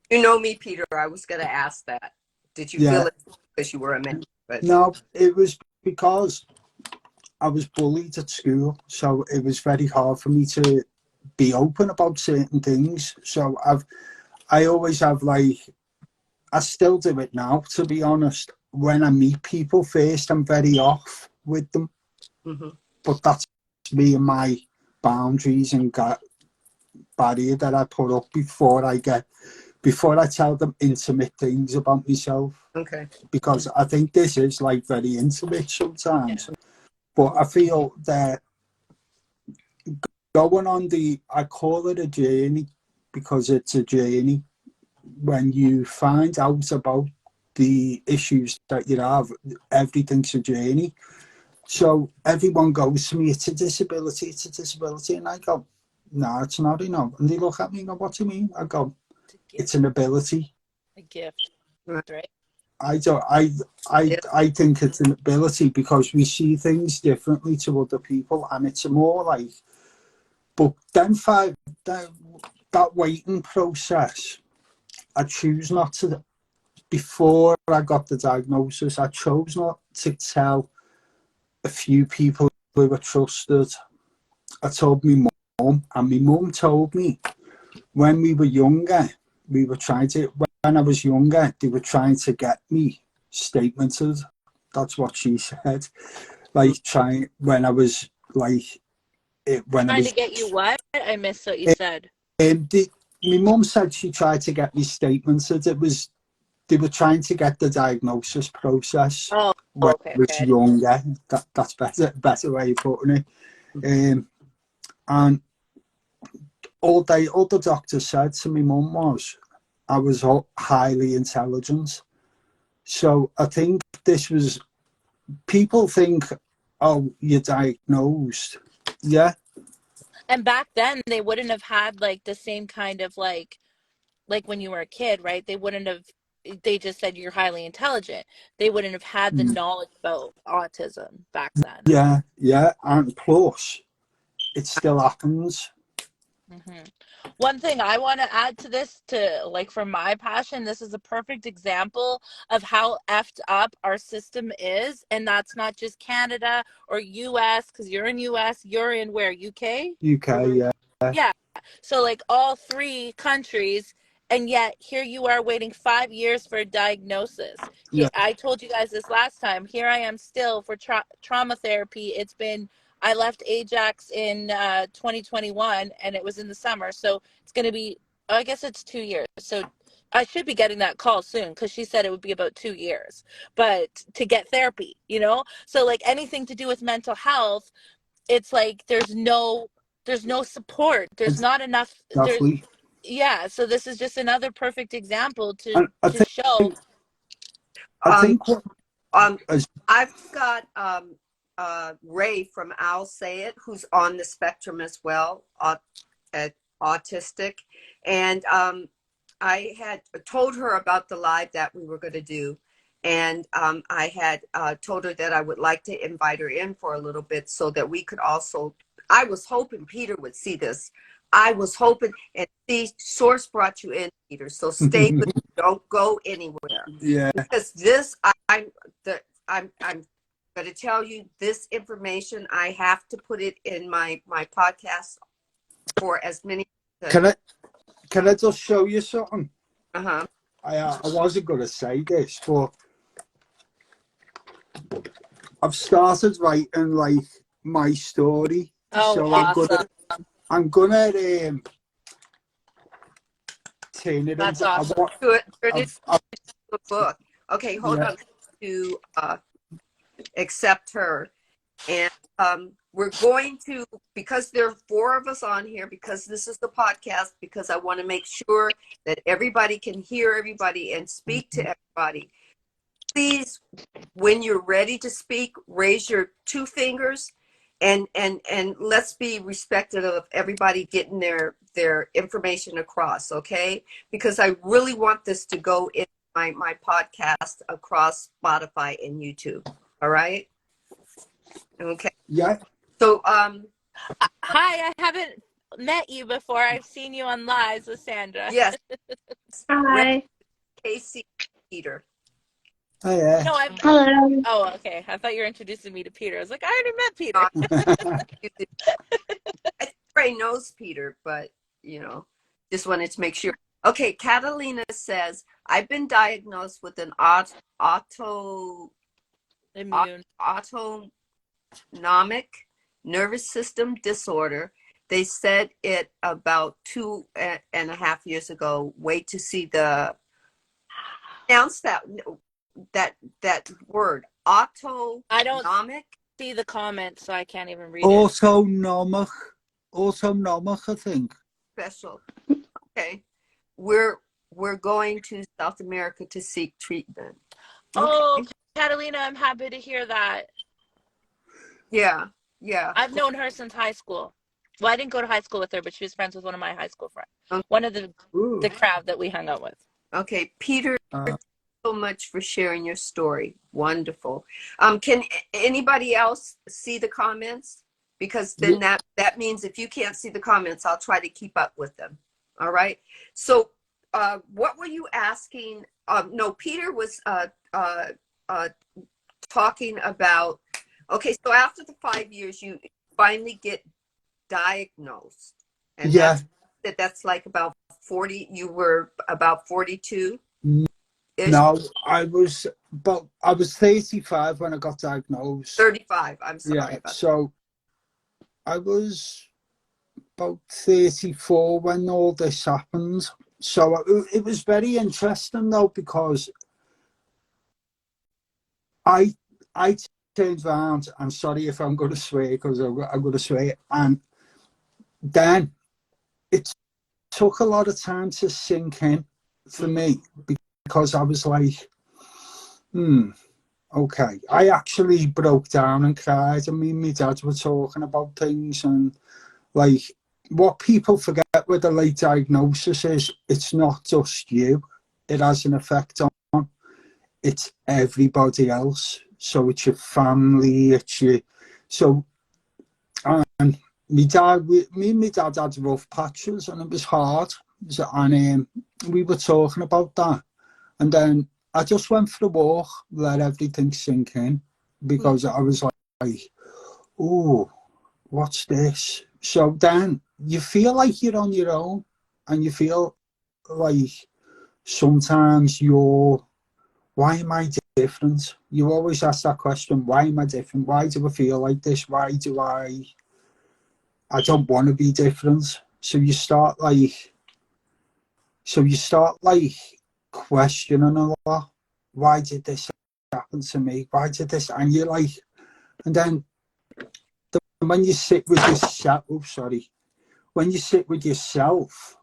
you know me, Peter. I was going to ask that. Did you feel it because you were a man? But no, it was because I was bullied at school, so it was very hard for me to be open about certain things. So I always have, like, I still do it now, to be honest. When I meet people first, I'm very off with them. Mm-hmm. But that's me and my boundaries and barrier that I put up before I tell them intimate things about myself. Okay. Because I think this is like very intimate sometimes. Yeah. But I feel that going on I call it a journey, because it's a journey. When you find out about the issues that you have, everything's a journey. So everyone goes to me, it's a disability. And I go, no, it's not, And they look at me and go, what do you mean? I go, it's an ability. A gift, right? I think it's an ability, because we see things differently to other people, and it's more like, but then that waiting process, I choose not to before I got the diagnosis, I chose not to tell a few people who were trusted. I told my mum, and my mum told me when we were younger, when I was younger, they were trying to get me statemented. That's what she said. Like, when I was like, when I Trying was, to get you what? I missed what you said. my mum said she tried to get me statemented. They were trying to get the diagnosis process Oh, when okay, I was okay. younger. That's better way of putting it. And all the doctor said to me mum was I was highly intelligent. So I think this was, people think, oh, you're diagnosed. Yeah. And back then they wouldn't have had like the same kind of like when you were a kid, right? They wouldn't have, they just said you're highly intelligent. They wouldn't have had the knowledge about autism back then. Yeah. And plus, it still happens. Hmm. One thing I want to add to this, to like from my passion, this is a perfect example of how effed up our system is, and that's not just Canada or US, because you're in US, you're in where, UK? UK, yeah. Yeah. So like all three countries, and yet here you are waiting 5 years for a diagnosis. Yeah. I told you guys this last time. Here I am still for trauma therapy. It's been, I left Ajax in 2021, and it was in the summer. So it's going to be, I guess it's 2 years. So I should be getting that call soon, because she said it would be about 2 years, but to get therapy, you know? So like anything to do with mental health, it's like there's no support, there's not enough there. Exactly. Yeah, so this is just another perfect example to And I think, show. I Um, think what, um, as, I've got Ray from I'll Say It, who's on the spectrum as well, autistic, and I had told her about the live that we were going to do, and I had told her that I would like to invite her in for a little bit so that we could also. I was hoping Peter would see this. I was hoping, and see, Source brought you in, Peter. So stay with me. Don't go anywhere, yeah, because this I'm going to tell you this information. I have to put it in my podcast for as many. can I just show you something? Uh-huh. I wasn't going to say this, but I've started writing like my story. Oh, So awesome. I'm gonna turn it That's into. awesome. Turn it into I've, a book. Okay, hold yeah, on to accept her. And we're going to, because there are four of us on here, because this is the podcast, because I want to make sure that everybody can hear everybody and speak to everybody. Please, when you're ready to speak, raise your two fingers, and let's be respectful of everybody getting their information across, okay? Because I really want this to go in my podcast across Spotify and YouTube. All right? Okay. yeah. So Hi, I haven't met you before. I've seen you on lives with Sandra. yes, Ray, Hi. Casey, Peter. Oh, yeah. No, I'm. Hello. Oh, okay. I thought you were introducing me to Peter. I was like, I already met Peter. I think Ray knows Peter, but just wanted to make sure. Okay, Catalina says, I've been diagnosed with an Immune. autonomic nervous system disorder. They said it about 2.5 years ago. Wait to see the pronounce that word. I don't Autonomic see the comments, so I can't even read it. Autonomic, I think. special. Okay. We're going to South America to seek treatment. Oh, Okay. Catalina, I'm happy to hear that. Yeah. I've known her since high school. Well, I didn't go to high school with her, but she was friends with one of my high school friends. Okay. One of the Ooh. crowd that we hung out with. Okay, Peter, thank you so much for sharing your story. Wonderful. Can anybody else see the comments? Because then that means if you can't see the comments, I'll try to keep up with them. All right. So what were you asking? No, Peter was talking about. Okay, so after the 5 years, you finally get diagnosed, and Yeah. that's like about 40. You were about 42 ish. No, I was 35 when I got diagnosed. 35. I'm sorry Yeah, about so I was about 34 when all this happened. So it was very interesting though, because I turned around, I'm sorry if I'm going to swear, because I'm going to swear, and then it took a lot of time to sink in for me, because I was like, okay. I actually broke down and cried, and me and my dad were talking about things, and like, what people forget with a late diagnosis is it's not just you. It has an effect on, it's everybody else. So it's your family, it's your, so, and me and my dad had rough patches, and it was hard. And we were talking about that. And then I just went for a walk, let everything sink in, because I was like, oh, what's this? So then you feel like you're on your own, and you feel like sometimes why am I different? You always ask that question, why am I different? Why do I feel like this? Why do I don't want to be different? So you start like questioning a lot. Why did this happen to me? Why did this? And you're like, and then when you sit with yourself, when you sit with yourself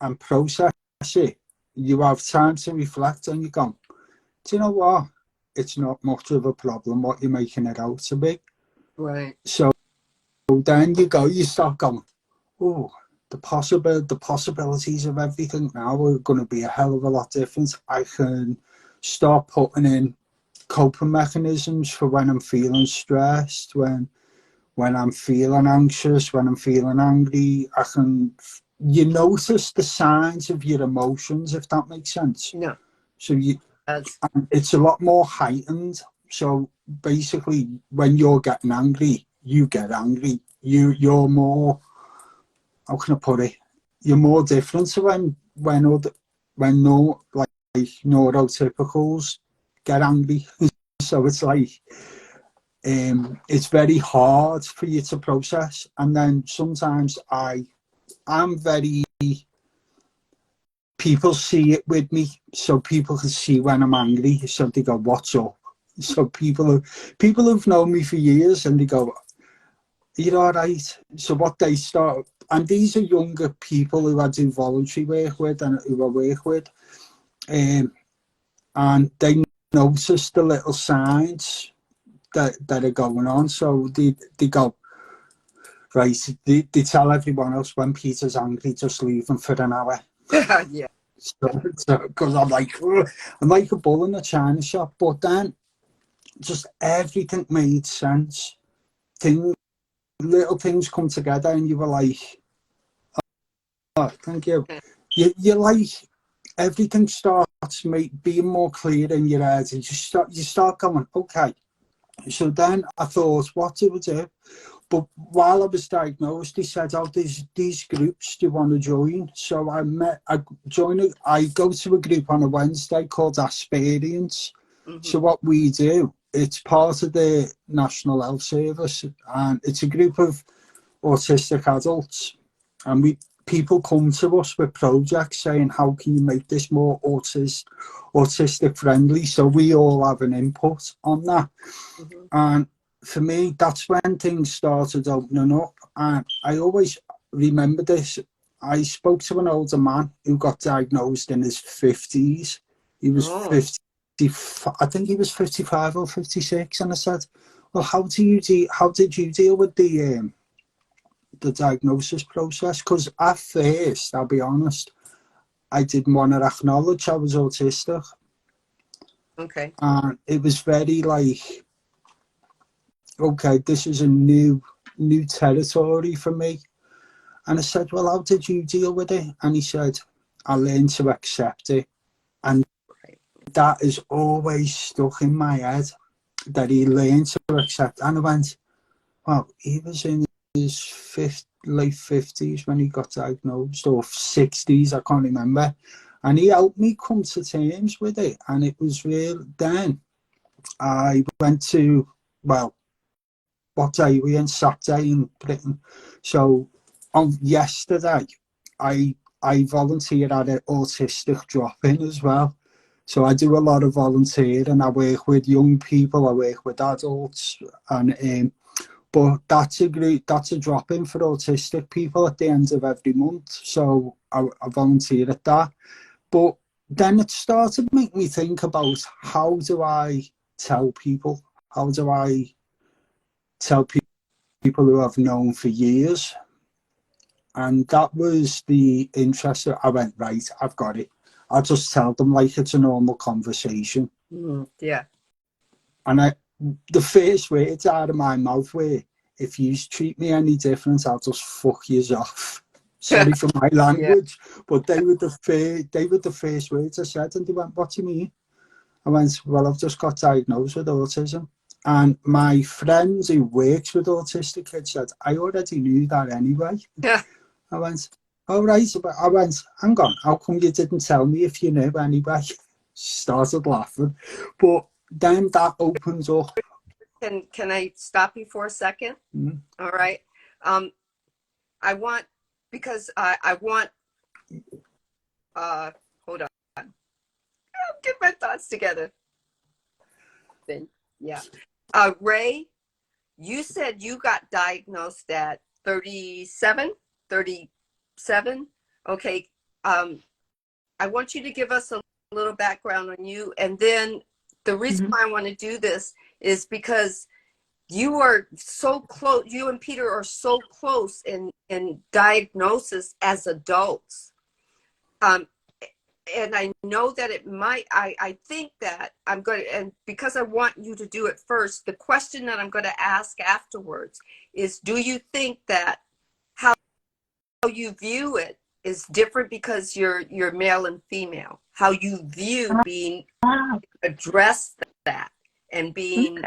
and process it, you have time to reflect, and you go, do you know what? It's not much of a problem what you're making it out to be. Right. So then you start going, oh, the possibilities of everything now are going to be a hell of a lot different. I can start putting in coping mechanisms for when I'm feeling stressed, when I'm feeling anxious, when I'm feeling angry. You notice the signs of your emotions, if that makes sense. No. So it's a lot more heightened. So basically, when you're getting angry, you get angry. You're more, how can I put it? You're more different to when neurotypicals get angry. So it's like, it's very hard for you to process. And then sometimes I'm very, people see it with me, so people can see when I'm angry, so they go, what's up? So people who've known me for years, and they go, you're all right. So what they start, and these are younger people who I do voluntary work with and who I work with, and they notice the little signs that are going on. So they go, right, they tell everyone else, when Peter's angry, just leave him for an hour. Yeah. Because I'm like a bull in a china shop. But then just everything made sense. Little things come together, and you were like, oh, thank you. You're like, everything starts being more clear in your head, and you start going, okay. So then I thought, what do we do? But while I was diagnosed, they said, oh, there's these groups, do you want to join? So I go to a group on a Wednesday called Experience. So what we do, it's part of the National Health Service, and it's a group of autistic adults. And people come to us with projects saying, how can you make this more autistic friendly? So we all have an input on that. And for me, that's when things started opening up. And I always remember this. I spoke to an older man who got diagnosed in his 50s. He was 50, I think he was 55 or 56. And I said, well, how did you deal with the diagnosis process? Because at first, I'll be honest, I didn't want to acknowledge I was autistic. Okay. And it was very like, okay, this is a new territory for me. And I said, well, how did you deal with it? And he said, I learned to accept it. And that is always stuck in my head, that he learned to accept. And I went, well, he was in his late 50s when he got diagnosed, or 60s, I can't remember. And he helped me come to terms with it. And it was real. Then I went to, well, what day we in? Saturday in Britain. So on yesterday, I volunteer at an autistic drop-in as well. So I do a lot of volunteering. I work with young people, I work with adults, and but that's a drop-in for autistic people at the end of every month. So I volunteer at that. But then it started to make me think about, how do I tell people? How do I tell people who I've known for years? And that was the interest. I went, right, I've got it. I'll just tell them like it's a normal conversation. Yeah. And the first words out of my mouth were, if you treat me any different, I'll just fuck yous off. Sorry for my language, but they were the first words I said, and they went, what do you mean? I went, well, I've just got diagnosed with autism. And my friend who works with autistic kids said, I already knew that anyway. Yeah. I went, all right. I went, hang on, how come you didn't tell me if you knew anyway? She started laughing. But then that opens up. Can I stop you for a second? Mm. All right. I want, because I want, hold on. I'll get my thoughts together. Yeah. Ray, you said you got diagnosed at 37? Okay. I want you to give us a little background on you. And then the reason why I want to do this is because you are so close, you and Peter are so close in diagnosis as adults. And I know that it might, I think that I'm going to, and because I want you to do it first, the question that I'm going to ask afterwards is, do you think that how you view it is different because you're male and female? How you view being address that and being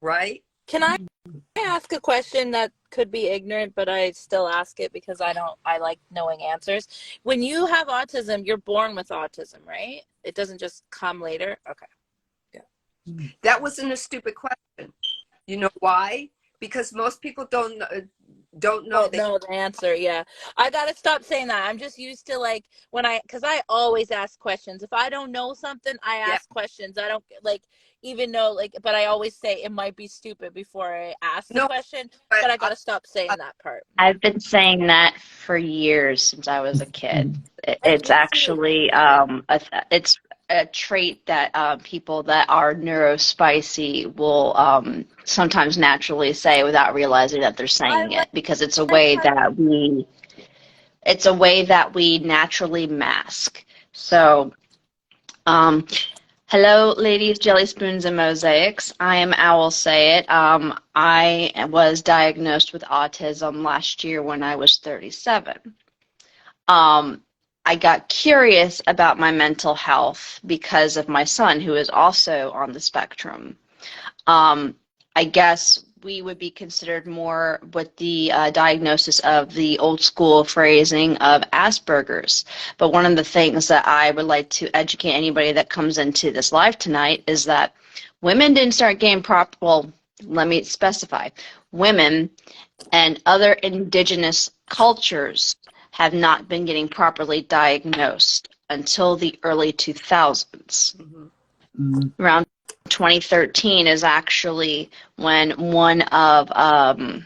right? Can I ask a question that could be ignorant, but I still ask it because I like knowing answers. When you have autism, you're born with autism, right? It doesn't just come later? Okay. Yeah. That wasn't a stupid question. You know why? Because most people don't know the answer. Yeah, I gotta stop saying that. I'm just used to, like, because I always ask questions. If I don't know something, I ask questions. I don't even know, but I always say it might be stupid before I ask the question, but I gotta stop saying that part. I've been saying that for years, since I was a kid. It's actually it's a trait that people that are neurospicy will sometimes naturally say without realizing that they're saying it, because it's a way that we naturally mask. So hello, ladies, jelly spoons, and mosaics. I am Owl Say It. I was diagnosed with autism last year when I was 37. I got curious about my mental health because of my son, who is also on the spectrum. I guess we would be considered more with the diagnosis of the old school phrasing of Asperger's. But one of the things that I would like to educate anybody that comes into this live tonight is that women didn't start getting let me specify, women and other indigenous cultures have not been getting properly diagnosed until the early 2000s. Around 2013 is actually when one of I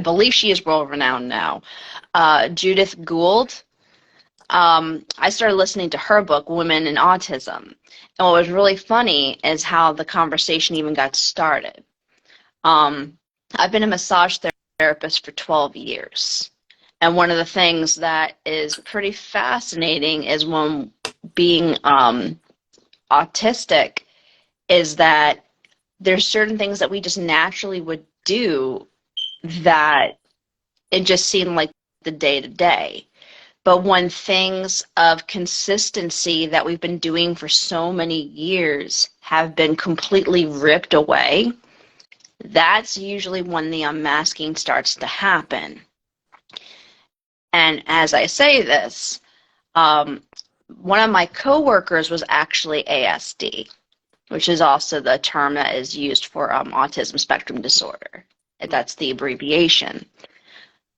believe she is world renowned now, Judith Gould. I started listening to her book, Women in Autism. And what was really funny is how the conversation even got started. I've been a massage therapist for 12 years. And one of the things that is pretty fascinating is when being autistic is that there's certain things that we just naturally would do that it just seemed like the day-to-day. But when things of consistency that we've been doing for so many years have been completely ripped away, that's usually when the unmasking starts to happen. And as I say this, one of my coworkers was actually ASD, which is also the term that is used for autism spectrum disorder. That's the abbreviation.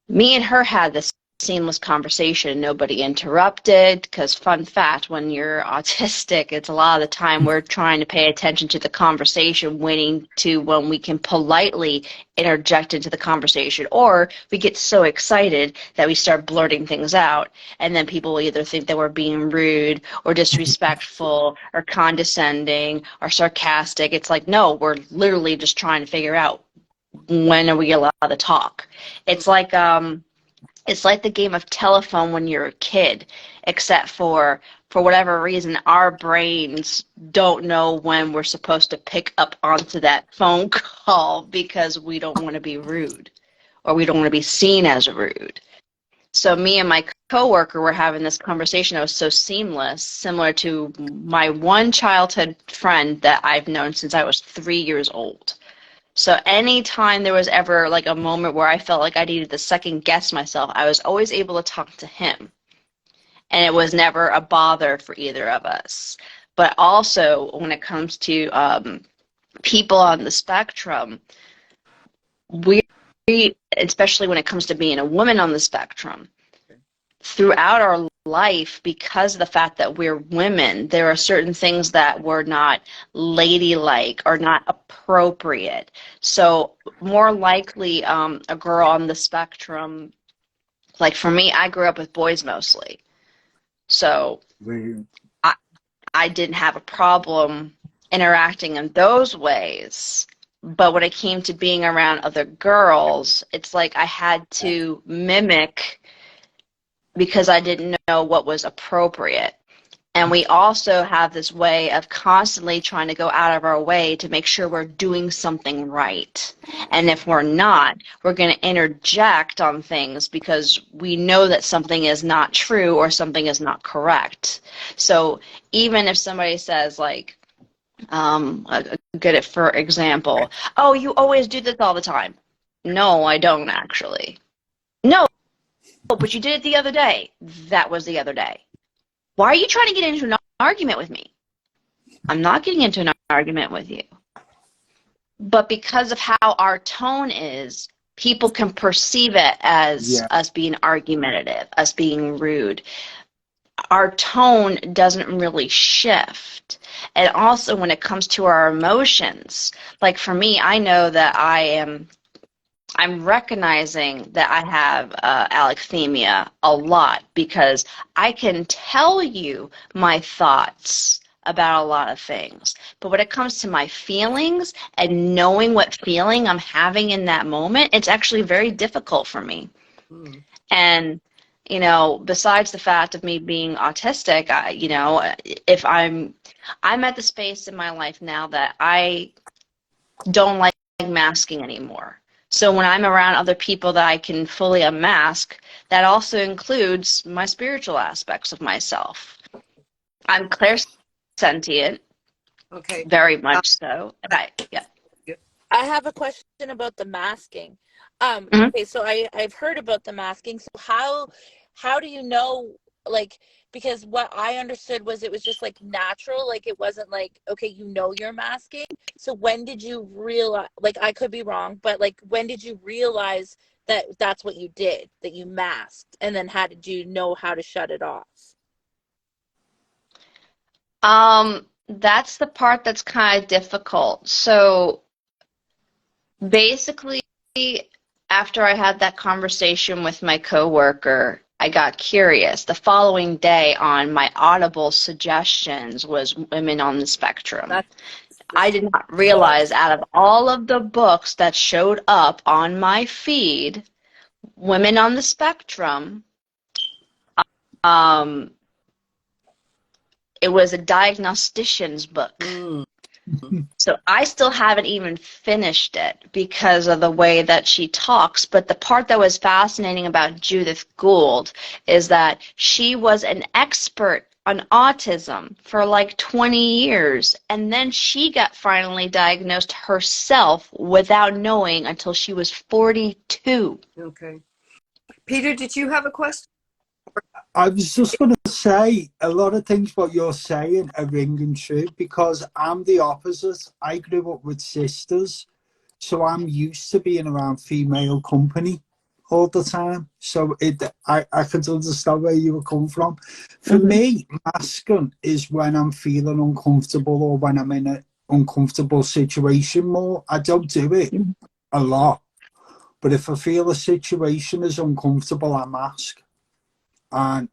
Me and her had this seamless conversation. Nobody interrupted, because fun fact, when you're autistic, it's a lot of the time we're trying to pay attention to the conversation, waiting to when we can politely interject into the conversation, or we get so excited that we start blurting things out, and then people will either think that we're being rude or disrespectful or condescending or sarcastic. It's like, no, we're literally just trying to figure out when are we allowed to talk. It's like the game of telephone when you're a kid, except for whatever reason, our brains don't know when we're supposed to pick up onto that phone call because we don't want to be rude or we don't want to be seen as rude. So me and my coworker were having this conversation that was so seamless, similar to my one childhood friend that I've known since I was 3 years old. So anytime there was ever like a moment where I felt like I needed to second guess myself, I was always able to talk to him. And it was never a bother for either of us. But also when it comes to people on the spectrum, we, especially when it comes to being a woman on the spectrum, throughout our life, because of the fact that we're women, there are certain things that were not ladylike or not appropriate. So more likely a girl on the spectrum, like for me, I grew up with boys mostly. So I didn't have a problem interacting in those ways. But when it came to being around other girls, it's like I had to mimic because I didn't know what was appropriate. And we also have this way of constantly trying to go out of our way to make sure we're doing something right. And if we're not, we're going to interject on things because we know that something is not true or something is not correct. So even if somebody says, like, get it for example, oh, you always do this all the time. No, I don't actually. No, but you did it the other day. That was the other day. Why are you trying to get into an argument with me? I'm not getting into an argument with you. But because of how our tone is, people can perceive it as us being argumentative, us being rude. Our tone doesn't really shift. And also when it comes to our emotions, like for me, I know that I'm recognizing that I have alexithymia a lot because I can tell you my thoughts about a lot of things. But when it comes to my feelings and knowing what feeling I'm having in that moment, it's actually very difficult for me. And, you know, besides the fact of me being autistic, if I'm at the space in my life now that I don't like masking anymore. So when I'm around other people that I can fully unmask, that also includes my spiritual aspects of myself. I'm clairsentient, very much so. I have a question about the masking. Okay, so I've heard about the masking. So how do you know, like, because what I understood was it was just like natural, like it wasn't like, okay, you know you're masking. So when did you realize, like I could be wrong, but like when did you realize that that's what you did, that you masked, and then how did you know how to shut it off? That's the part that's kind of difficult. So basically, after I had that conversation with my coworker, I got curious. The following day on my Audible suggestions was Women on the Spectrum. I did not realize out of all of the books that showed up on my feed, Women on the Spectrum, it was a diagnostician's book. So I still haven't even finished it because of the way that she talks. But the part that was fascinating about Judith Gould is that she was an expert on autism for like 20 years. And then she got finally diagnosed herself without knowing until she was 42. Okay. Peter, did you have a question? I was just going to say a lot of things what you're saying are ringing true because I'm the opposite. I grew up with sisters, so I'm used to being around female company all the time. So I could understand where you were coming from. For me, masking is when I'm feeling uncomfortable or when I'm in an uncomfortable situation more. I don't do it a lot, but if I feel a situation is uncomfortable, I mask. And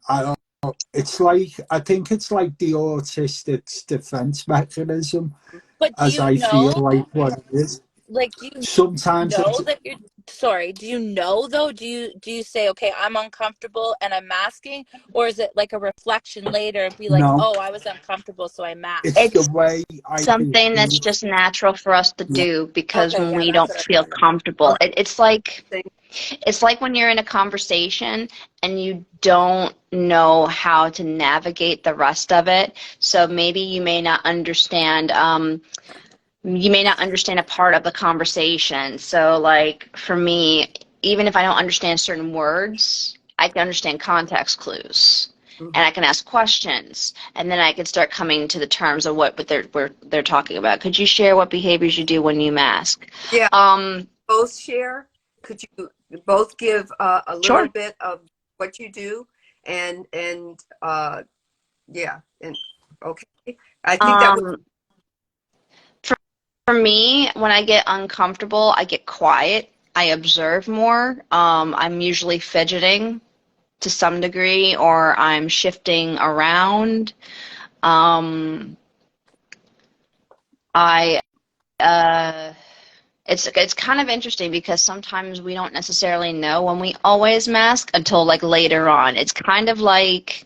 it's like, I think it's like the autistic's defense mechanism, But do as you I feel know, like what it is. like, do you Sometimes know it's, that you're sorry? Do you know though? Do you say, okay, I'm uncomfortable and I'm masking, or is it like a reflection later and be like, no, oh, I was uncomfortable, so I it's masked? the It's way I something that's behave. just natural for us to Yeah. do because Okay, when yeah, we that's don't what I feel thought. comfortable, Okay. it's like when you're in a conversation and you don't know how to navigate the rest of it. So maybe you may not understand a part of the conversation. So like for me, even if I don't understand certain words, I can understand context clues. And I can ask questions, and then I can start coming to the terms of what they're talking about. Could you share what behaviors you do when you mask? Yeah. Both share. Could you both give a little Sure. bit of what you do? And yeah. And okay. I think that was Um, for me, when I get uncomfortable, I get quiet. I observe more. I'm usually fidgeting to some degree, or I'm shifting around. Um, I it's kind of interesting because sometimes we don't necessarily know when we always mask until like later on. It's kind of like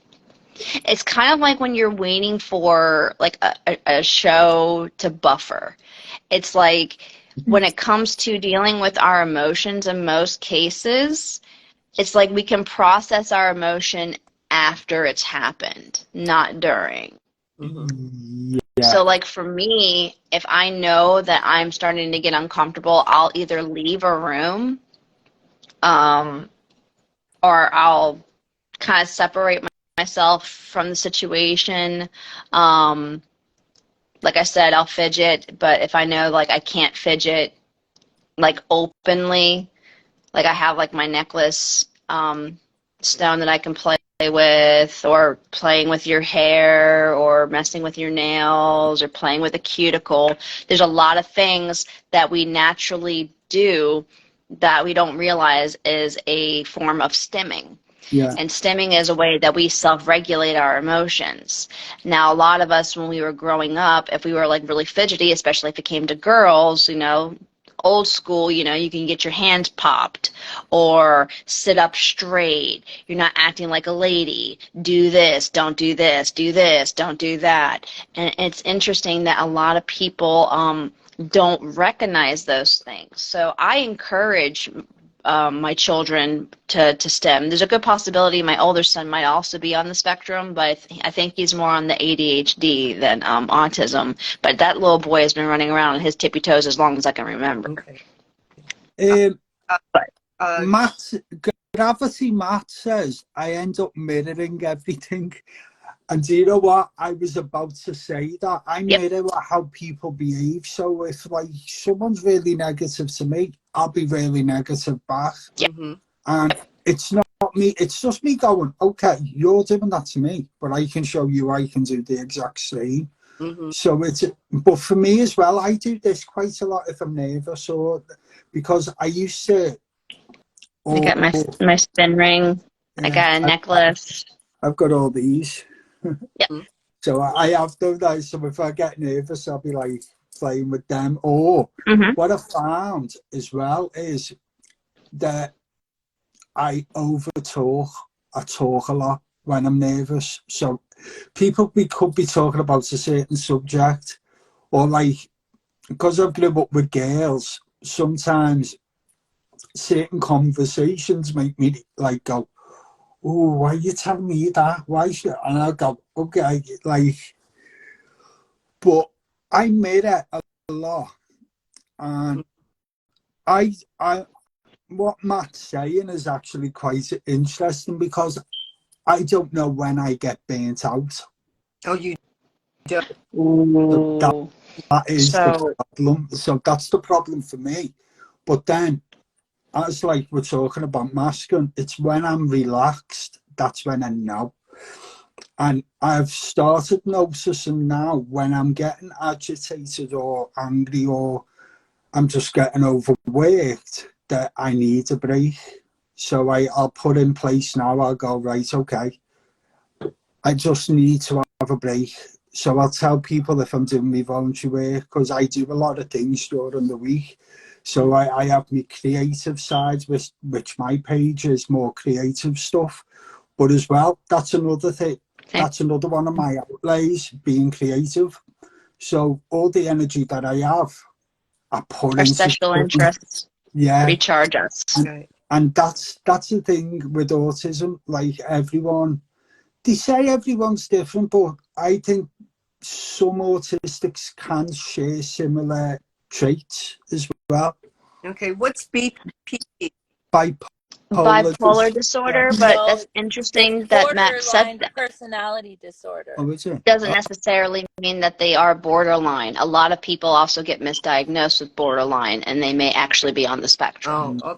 when you're waiting for like a show to buffer. It's like when it comes to dealing with our emotions in most cases, it's like we can process our emotion after it's happened, not during. Yeah. So, like for me, if I know that I'm starting to get uncomfortable, I'll either leave a room, um, or I'll kind of separate myself from the situation. Um, like I said, I'll fidget, but if I know like I can't fidget like openly, like I have like my necklace stone that I can play with, or playing with your hair, or messing with your nails, or playing with a cuticle. There's a lot of things that we naturally do that we don't realize is a form of stimming. Yeah. And stimming is a way that we self-regulate our emotions. Now, a lot of us, when we were growing up, if we were like really fidgety, especially if it came to girls, old school, you can get your hands popped or sit up straight. You're not acting like a lady. Do this, don't do this, do this, don't do that. And it's interesting that a lot of people don't recognize those things. So I encourage my children to STEM. There's a good possibility my older son might also be on the spectrum, but I think he's more on the ADHD than autism. But that little boy has been running around on his tippy toes as long as I can remember. okay. Matt, Gravity Matt says, I end up mirroring everything. And do you know what? I was about to say that. I mirror how people behave. So if like someone's really negative to me, I'll be really negative back. And it's not me, it's just me going, okay, you're doing that to me, but I can show you I can do the exact same. So but for me as well, I do this quite a lot if I'm nervous, or because I used to. I got my spin ring. I got a necklace. I've got all these. Yep. So I have done that. So if I get nervous, I'll be like playing with them. Or what I found as well is that I overtalk. I talk a lot when I'm nervous. So people could be talking about a certain subject, Or like, because I've grew up with girls, sometimes certain conversations make me like go, oh, why are you telling me that? Why should, and I'll go, okay, like, but I mirror a lot. And I, what Matt's saying is actually quite interesting, because I don't know when I get burnt out. Oh, you don't. So Ooh. that is the So problem. So that's the problem for me. But then, as like we're talking about masking, it's when I'm relaxed, that's when I know. And I've started noticing now when I'm getting agitated or angry, or I'm just getting overworked, that I need a break. So I'll put in place now, I'll go, right, okay, I just need to have a break. So I'll tell people if I'm doing my voluntary work, because I do a lot of things during the week. So I have my creative side, which my page is more creative stuff. But as well, that's another thing. That's another one of my outlays, being creative. So all the energy that I have, I put our into special stuff. interests Yeah. recharge us. Right. And that's the thing with autism. Like, everyone, they say everyone's different, but I think some autistics can share similar traits as well. Okay, what's BP? Bipolar Yeah. disorder, but No, that's it's interesting that Matt said borderline that. personality disorder. Oh, is it? Doesn't necessarily mean that they are borderline. A lot of people also get misdiagnosed with borderline, and they may actually be on the spectrum. Oh,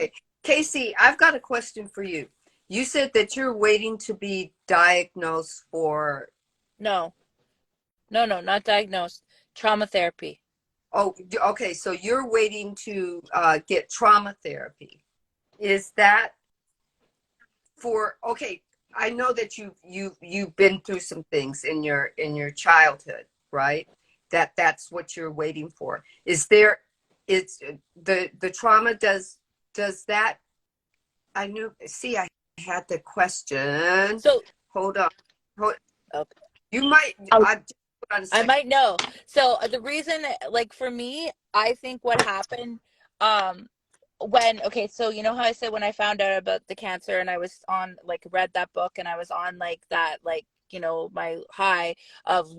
okay. Casey, I've got a question for you. You said that you're waiting to be diagnosed for. No, not diagnosed. Trauma therapy. Oh, okay. So you're waiting to get trauma therapy. Is that for? Okay, I know that you've been through some things in your childhood, right? That's what you're waiting for. Is there? It's the trauma. Does that? I knew. See, I had the question. So, Hold on. okay. You might. Oh, Hold on a I second. might know. So the reason, like for me, I think what happened, um, when, okay, so you know how I said when I found out about the cancer and I was on, like, read that book and I was on like that, like, my high of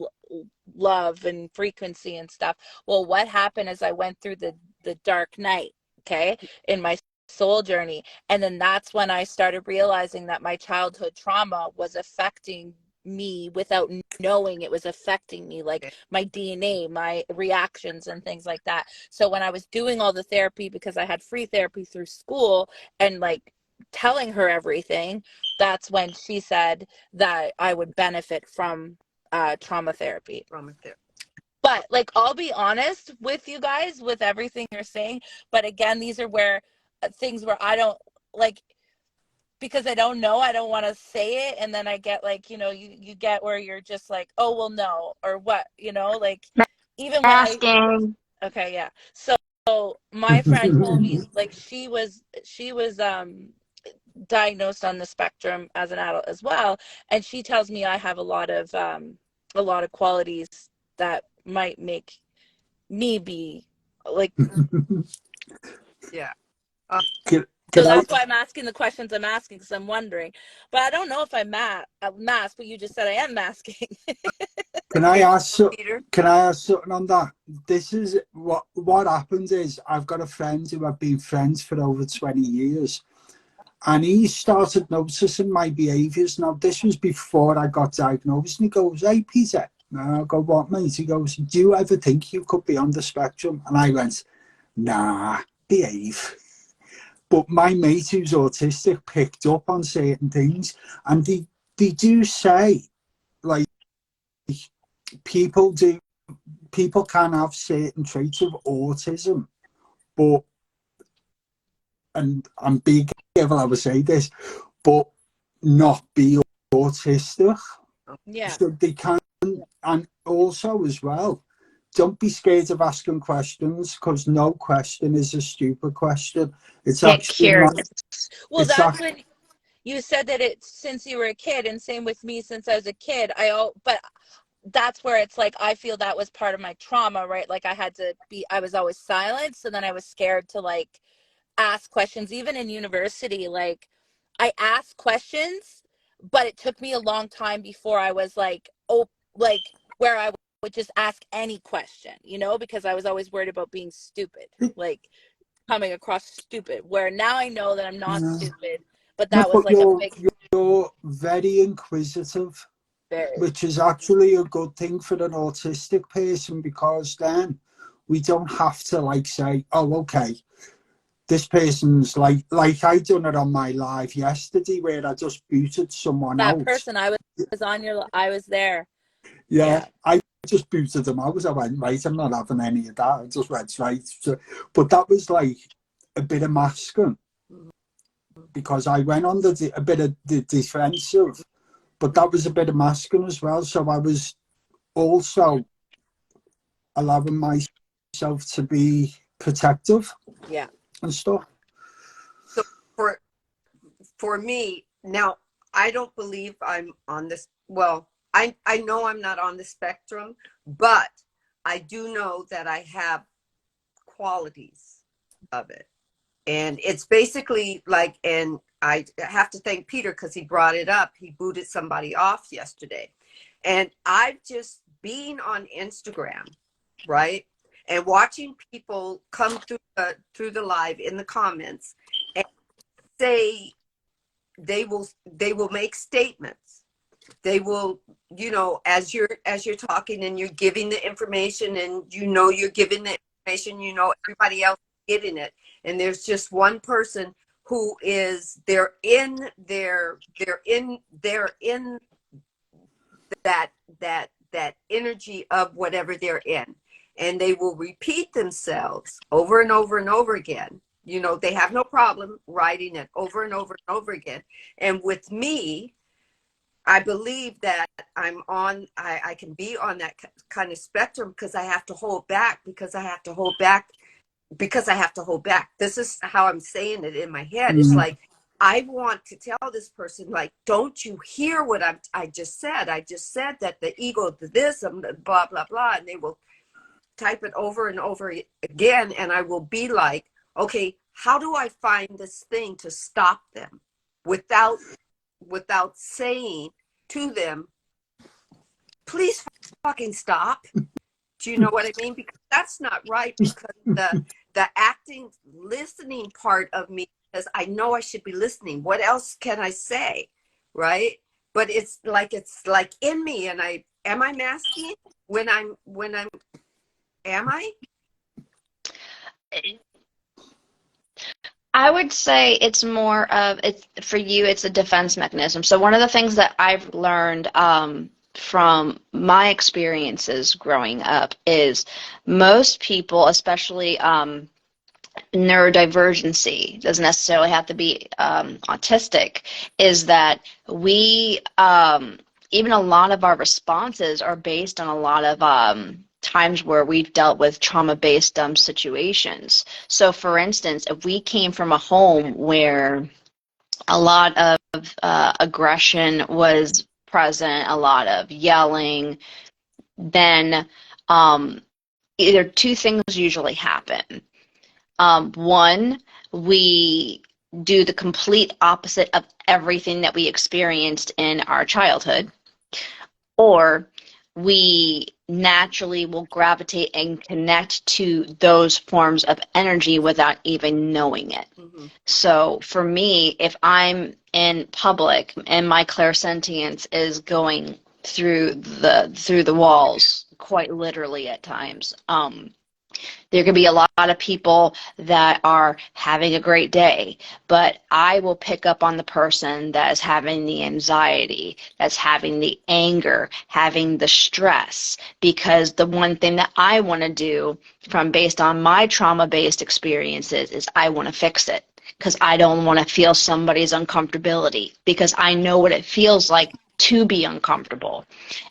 love and frequency and stuff. Well, what happened is I went through the dark night, okay, in my soul journey. And then that's when I started realizing that my childhood trauma was affecting me without knowing it was affecting me, like my DNA, my reactions, and things like that. So when I was doing all the therapy, because I had free therapy through school, and like telling her everything, that's when she said that I would benefit from trauma therapy. Trauma therapy. But like, I'll be honest with you guys with everything you're saying. But again, these are where things where I don't like, because I don't know, I don't want to say it, and then I get like, you get where you're just like, oh well, no, or what, like, even when okay, yeah. So my friend told me, like, she was diagnosed on the spectrum as an adult as well, and she tells me I have a lot of qualities that might make me be like. Yeah. So Can I that's why I'm asking the questions I'm asking, because I'm wondering. But I don't know if I'm masked, but you just said I am masking. can I Okay, ask so, Peter. can I ask something on that? This is what happens is, I've got a friend who I've been friends for over 20 years, and he started noticing my behaviours. Now, this was before I got diagnosed, and he goes, "Hey, Peter." And I go, "What, mate?" He goes, "Do you ever think you could be on the spectrum?" And I went, "Nah, behave." But my mate who's autistic picked up on certain things, and they do say, like, people can have certain traits of autism, but, and I'm being careful how I say this, but not be autistic. Yeah. So they can, and also as well, don't be scared of asking questions, because no question is a stupid question. It's get actually not. curious. Well, It's that's actually, when you said that it's since you were a kid, and same with me since I was a kid. But that's where it's like, I feel that was part of my trauma, right? Like I was always silent. So then I was scared to like ask questions, even in university. Like I asked questions, but it took me a long time before I was like, oh, like where I would just ask any question, you know, because I was always worried about being stupid, like coming across stupid, where now I know that I'm not No, stupid, but no, that was but like a big you're very inquisitive, very, which is actually a good thing for an autistic person, because then we don't have to like say, oh, okay, this person's like I done it on my live yesterday where I just booted someone that out. person was on your, I was there. Yeah, Yeah. I just booted them out. I went, right, I'm not having any of that. I just went, right. So, but that was like a bit of masking, because I went on a bit of the defensive, but that was a bit of masking as well. So I was also allowing myself to be protective Yeah. and stuff. So for me now, I don't believe I'm on this. Well, I know I'm not on the spectrum, but I do know that I have qualities of it. And it's basically like, and I have to thank Peter because he brought it up. He booted somebody off yesterday. And I've just been on Instagram, right? And watching people come through the live in the comments and say they will make statements. They will, as you're talking and you're giving the information, and you're giving the information, everybody else is getting it, and there's just one person who is they're in that energy of whatever they're in, and they will repeat themselves over and over and over again. They have no problem writing it over and over and over again. And with me, I believe that I can be on that kind of spectrum, because I have to hold back, because I have to hold back, because I have to hold back. This is how I'm saying it in my head. It's like, I want to tell this person, like, don't you hear what I just said? I just said that the ego, this, and blah, blah, blah. And they will type it over and over again. And I will be like, okay, how do I find this thing to stop them without saying to them, please fucking stop? Do you know what I mean? Because that's not right, because the acting, listening part of me says, I know I should be listening. What else can I say? Right? But it's like in me, and am I masking am I? I would say it's more of for you. It's a defense mechanism. So one of the things that I've learned from my experiences growing up is most people, especially neurodivergency, doesn't necessarily have to be autistic, is that we even a lot of our responses are based on a lot of times where we've dealt with trauma-based situations. So for instance, if we came from a home where a lot of aggression was present, a lot of yelling, then either two things usually happen. One, we do the complete opposite of everything that we experienced in our childhood, or we naturally will gravitate and connect to those forms of energy without even knowing it. Mm-hmm. So for me, if I'm in public and my clairsentience is going through the walls, quite literally at times, there could be a lot of people that are having a great day, but I will pick up on the person that is having the anxiety, that's having the anger, having the stress, because the one thing that I want to do based on my trauma-based experiences is I want to fix it, because I don't want to feel somebody's uncomfortability, because I know what it feels like to be uncomfortable.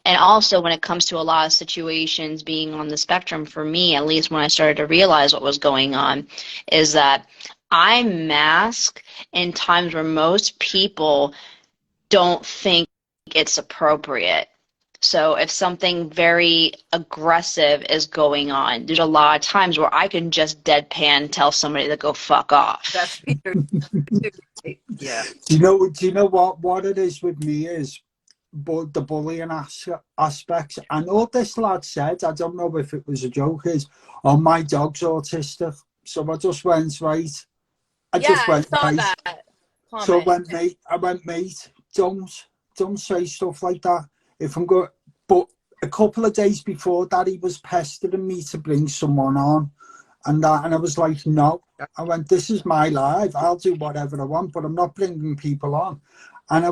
And also when it comes to a lot of situations being on the spectrum, for me, at least when I started to realize what was going on, is that I mask in times where most people don't think it's appropriate. So if something very aggressive is going on, there's a lot of times where I can just deadpan tell somebody to go fuck off. That's Peter too. Yeah. Do you know what it is with me is the bullying aspects. And all this lad said, I don't know if it was a joke, is, oh, my dog's autistic. So I just went, right. I saw that So comment. I went, mate, don't say stuff like that. If I'm going, but a couple of days before that, he was pestering me to bring someone on, and I was like, no. I went, this is my life. I'll do whatever I want, but I'm not bringing people on. And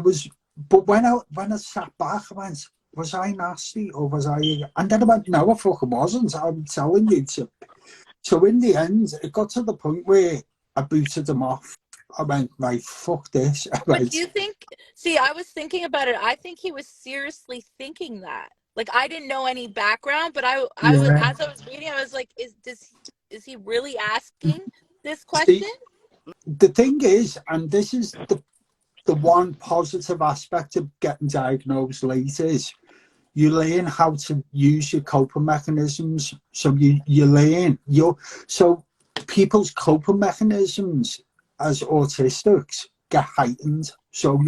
but when I sat back, I went, was I nasty or was I? And then I went, no, I fucking wasn't. I'm telling you. So in the end, it got to the point where I booted him off. I went, right, fuck this. But do you think, see, I was thinking about it. I think he was seriously thinking that. Like, I didn't know any background, but I was, as I was reading, I was like, is he really asking this question? See, the thing is, and this is the one positive aspect of getting diagnosed late, is you learn how to use your coping mechanisms. So you learn so people's coping mechanisms as autistics get heightened. So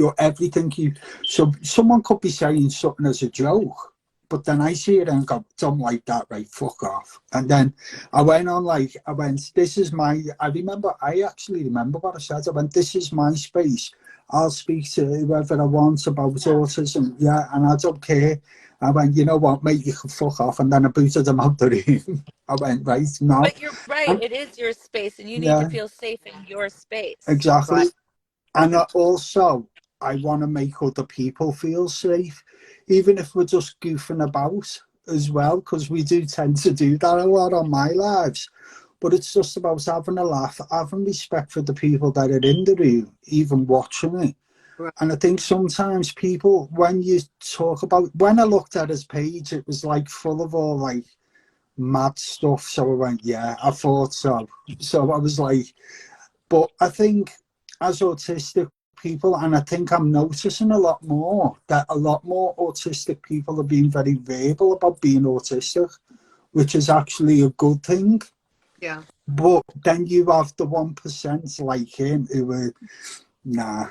so someone could be saying something as a joke, but then I see it and go, don't like that, right, fuck off. And then I went on, I actually remember what I said. I went, this is my space. I'll speak to whoever I want about autism, and I don't care. I went, you know what, mate, you can fuck off. And then I booted them out the room. I went, right, no. But you're right, it is your space, and you need to feel safe in your space. Exactly. Right. And also, I want to make other people feel safe, even if we're just goofing about as well, because we do tend to do that a lot on my lives. But it's just about having a laugh, having respect for the people that are in the room, even watching it. Right. And I think sometimes people, when you talk about, when I looked at his page, it was like full of all like mad stuff. So I went, yeah, I thought so. So I was like, but I think as autistic people, and I think I'm noticing a lot more, that a lot more autistic people are being very verbal about being autistic, which is actually a good thing. Yeah. But then you have the 1% like him who are, nah.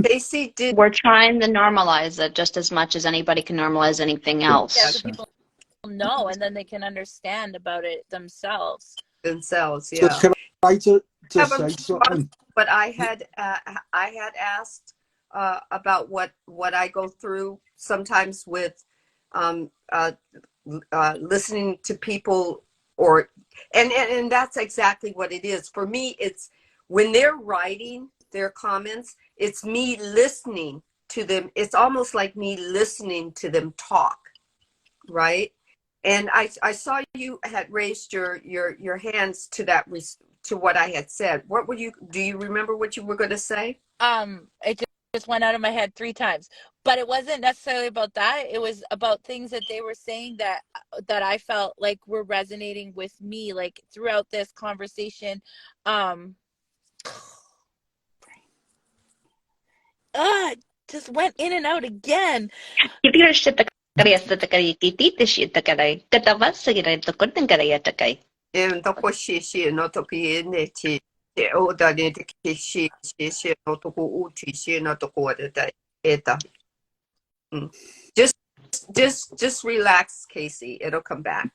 Casey, We're trying to normalize it just as much as anybody can normalize anything else. Yeah, so people know, and then they can understand about it themselves. Yeah. So can I just say something? But I had asked about what I go through sometimes with listening to people, and that's exactly what it is. For me, it's when they're writing their comments, it's me listening to them. It's almost like me listening to them talk, right? And I saw you had raised your hands to that to what I had said. What were you? Do you remember what you were going to say? It just went out of my head 3 times, but it wasn't necessarily about that. It was about things that they were saying that I felt like were resonating with me, like throughout this conversation. Just went in and out again. Just relax, Casey. It'll come back.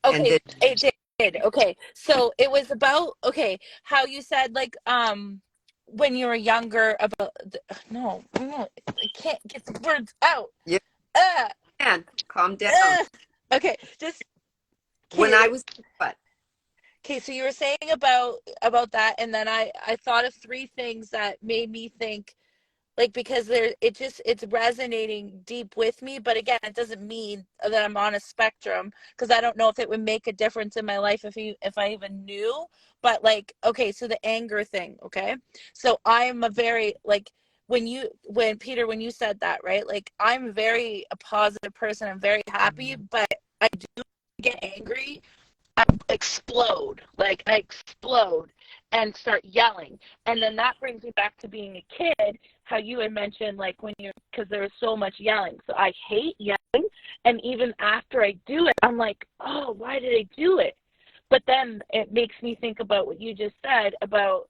Okay, it did. Okay, so it was about how you said like when you were younger about no, I can't get the words out. Yeah. And calm down. Okay, just when I was what? Okay, so you were saying about that, and then I thought of 3 things that made me think, like, because it's resonating deep with me, but again, it doesn't mean that I'm on a spectrum, because I don't know if it would make a difference in my life if I even knew. But like, okay, so the anger thing, okay, so I'm a very like when Peter, when you said that, right, like I'm very a positive person, I'm very happy, but I do get angry. I explode and start yelling, and then that brings me back to being a kid, how you had mentioned, like when because there was so much yelling, so I hate yelling, And even after I do it, I'm like, oh, why did I do it? But then it makes me think about what you just said about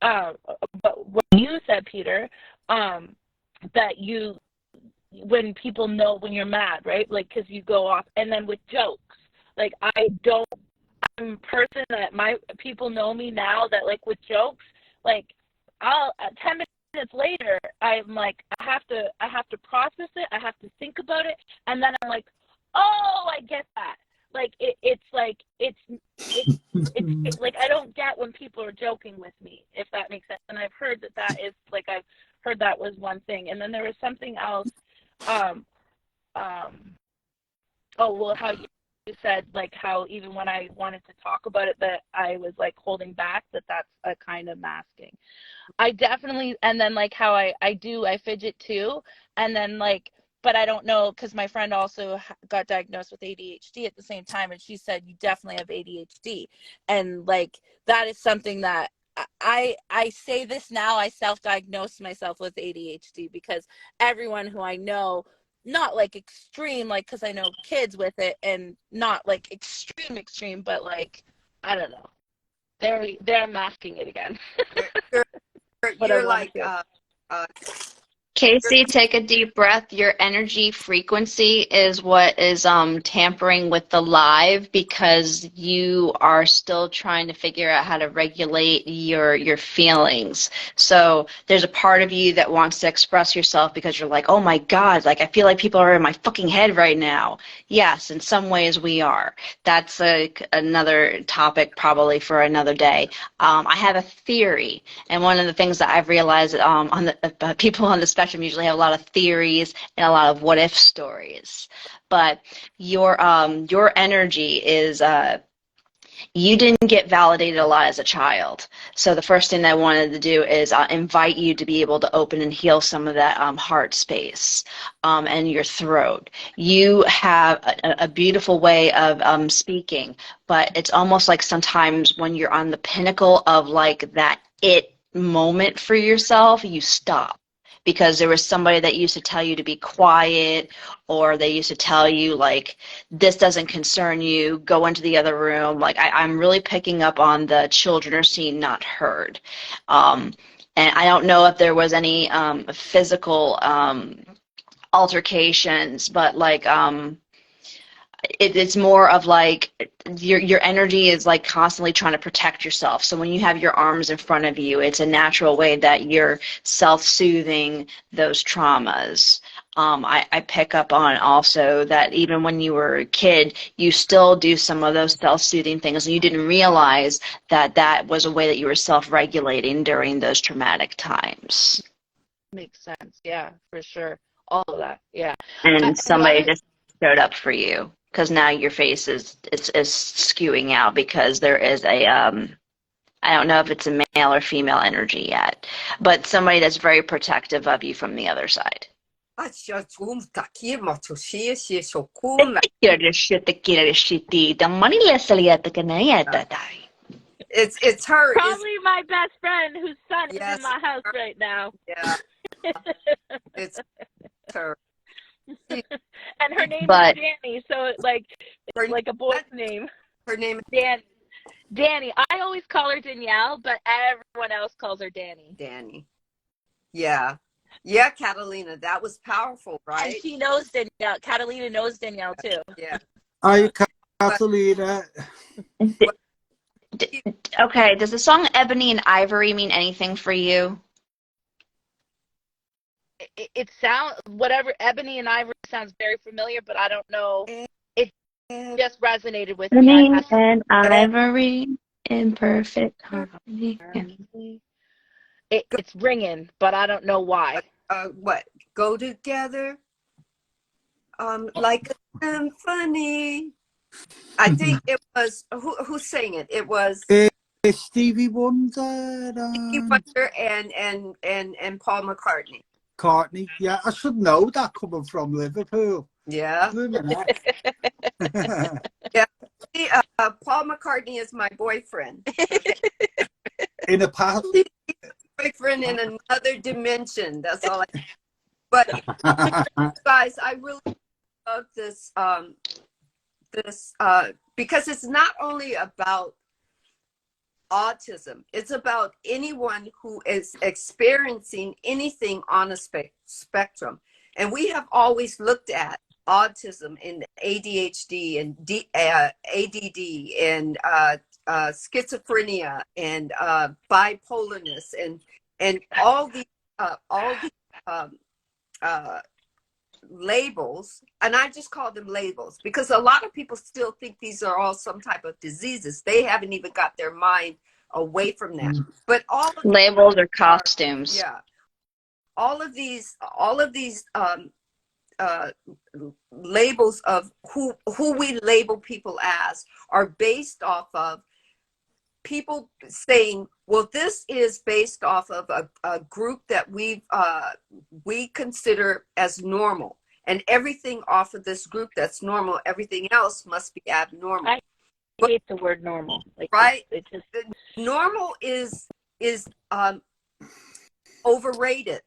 what you said, Peter, that when people know when you're mad, right? Like, because you go off. And then with jokes, like, I'm a person that people know me now that, like, with jokes, like, 10 minutes later, I'm like, I have to process it. I have to think about it. And then I'm like, oh, I get that. Like, it's like, I don't get when people are joking with me, if that makes sense. And I've heard that is, like, I've heard that was one thing. And then there was something else. How you said, like, how even when I wanted to talk about it, that I was, like, holding back, that's a kind of masking. I definitely, and then, like, how I fidget too, and then, like, but I don't know, because my friend also got diagnosed with ADHD at the same time, and she said, you definitely have ADHD. And, like, that is something that I say this now, I self-diagnosed myself with ADHD, because everyone who I know, not like extreme, like, because I know kids with it, and not like extreme, but, like, I don't know. They're masking it again. You're like Casey, take a deep breath. Your energy frequency is what is tampering with the live, because you are still trying to figure out how to regulate your feelings. So there's a part of you that wants to express yourself because you're like, oh my God, like, I feel like people are in my fucking head right now. Yes, in some ways we are. That's another topic probably for another day. I have a theory, and one of the things that I've realized on the people on the spectrum usually have a lot of theories and a lot of what if stories. But your energy is you didn't get validated a lot as a child. So the first thing I wanted to do is invite you to be able to open and heal some of that heart space and your throat. You have a beautiful way of speaking, but it's almost like sometimes when you're on the pinnacle of, like, that it moment for yourself, you stop. Because there was somebody that used to tell you to be quiet, or they used to tell you, like, this doesn't concern you, go into the other room. Like, I'm really picking up on the children are seen, not heard. And I don't know if there was any physical altercations, but, like, it's more of, like, your energy is, like, constantly trying to protect yourself. So when you have your arms in front of you, it's a natural way that you're self-soothing those traumas. I pick up on also that even when you were a kid, you still do some of those self-soothing things, and you didn't realize that that was a way that you were self-regulating during those traumatic times. Makes sense. Yeah, for sure. All of that. Yeah. And somebody just showed up for you, because now your face is skewing out, because there is a I don't know if it's a male or female energy yet, but somebody that's very protective of you from the other side. It's her. Probably my best friend whose son is Yes, in my house right now. Yeah. It's her. And her name is Danny, so it's like a boy's name. Her name is Danny. I always call her Danielle, but everyone else calls her Danny. Danny. Yeah. Yeah, Catalina. That was powerful, right? And she knows Danielle. Catalina knows Danielle too. Yeah. Hi, Catalina. Okay, does the song Ebony and Ivory mean anything for you? It sounds, whatever, Ebony and Ivory sounds very familiar, but I don't know. It just resonated with me. Ebony and Ivory in perfect harmony. It's ringing, but I don't know why. What? Go together like a symphony. I think it was, who sang it? It was Stevie Wonder. Stevie Wonder and Paul McCartney. Yeah, I should know that coming from Liverpool. Yeah. Yeah. See, Paul McCartney is my boyfriend. In a past. Boyfriend in another dimension. That's all I. But guys, I really love this because it's not only about autism, it's about anyone who is experiencing anything on a spectrum. And we have always looked at autism and ADHD and ADD and schizophrenia and bipolarness and all these um, uh, labels, and I just call them labels because a lot of people still think these are all some type of diseases. They haven't even got their mind away from that. But all of Labels or costumes. yeah, all of these labels of who we label people as are based off of people saying, well, this is based off of a group that we consider as normal, and everything off of this group that's normal, everything else must be abnormal. I hate the word normal. Like, right? It just... Normal is overrated.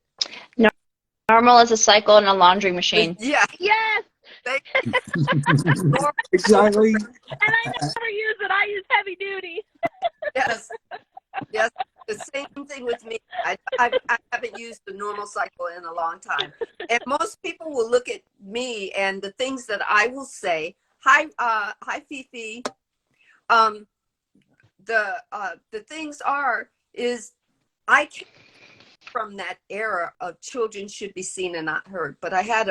Normal is a cycle in a laundry machine. Yeah. Yes. Exactly. And I never use it. I use heavy duty. Yes. Yes. The same thing with me. I haven't used the normal cycle in a long time. And most people will look at me and the things that I will say. Hi, Fifi. The things is I came from that era of children should be seen and not heard. But I had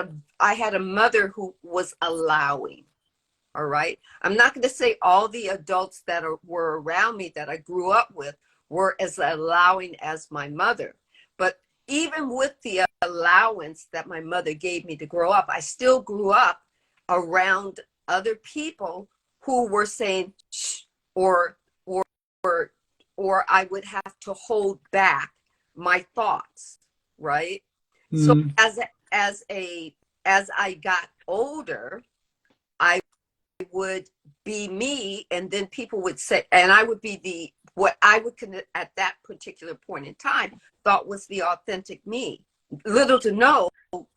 a mother who was allowing. All right. I'm not going to say all the adults that were around me that I grew up with were as allowing as my mother. But even with the allowance that my mother gave me to grow up, I still grew up around other people who were saying shh, or I would have to hold back my thoughts, right? So as I got older, I would be me, and then people would say, and I would be what I would at that particular point in time thought was the authentic me. Little to know,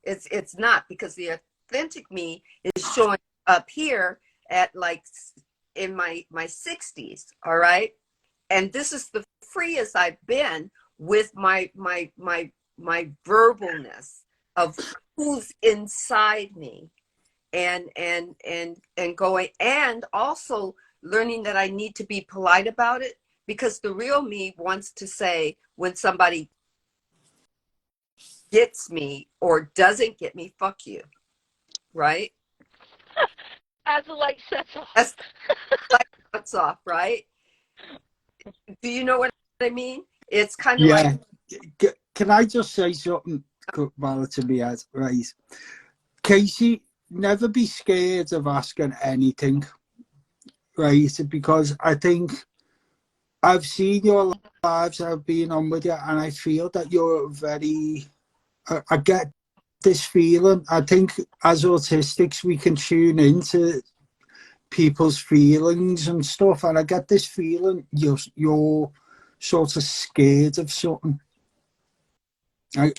it's not, because the authentic me is showing up here at like in my 60s. All right, and this is the freest I've been with my verbalness of who's inside me. And going, and also learning that I need to be polite about it, because the real me wants to say when somebody gets me or doesn't get me, fuck you, right? As the light shuts off. As the light shuts off, right? Do you know what I mean? It's kind of like. Can I just say something while it's in my head, right? Casey, never be scared of asking anything, right? Because I think I've seen your lives, I've been on with you, and I feel that you're very, I get this feeling. I think as autistics, we can tune into people's feelings and stuff, and I get this feeling you're sort of scared of something.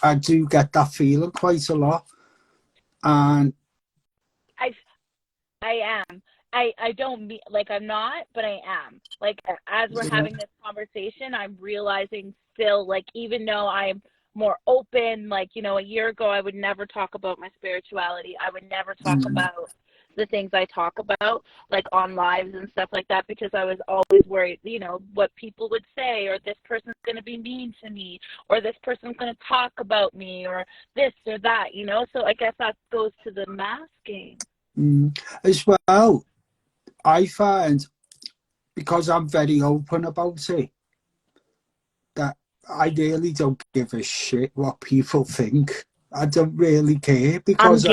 I do get that feeling quite a lot. And I am. I don't mean, like, I'm not, but I am. Like, as we're having this conversation, I'm realizing still, like, even though I'm more open, like, you know, a year ago, I would never talk about my spirituality. I would never talk about the things I talk about, like, on lives and stuff like that, because I was always worried, you know, what people would say, or this person's going to be mean to me, or this person's going to talk about me, or this or that, you know? So I guess that goes to the masking. As well, I find, because I'm very open about it, that I really don't give a shit what people think. I don't really care, because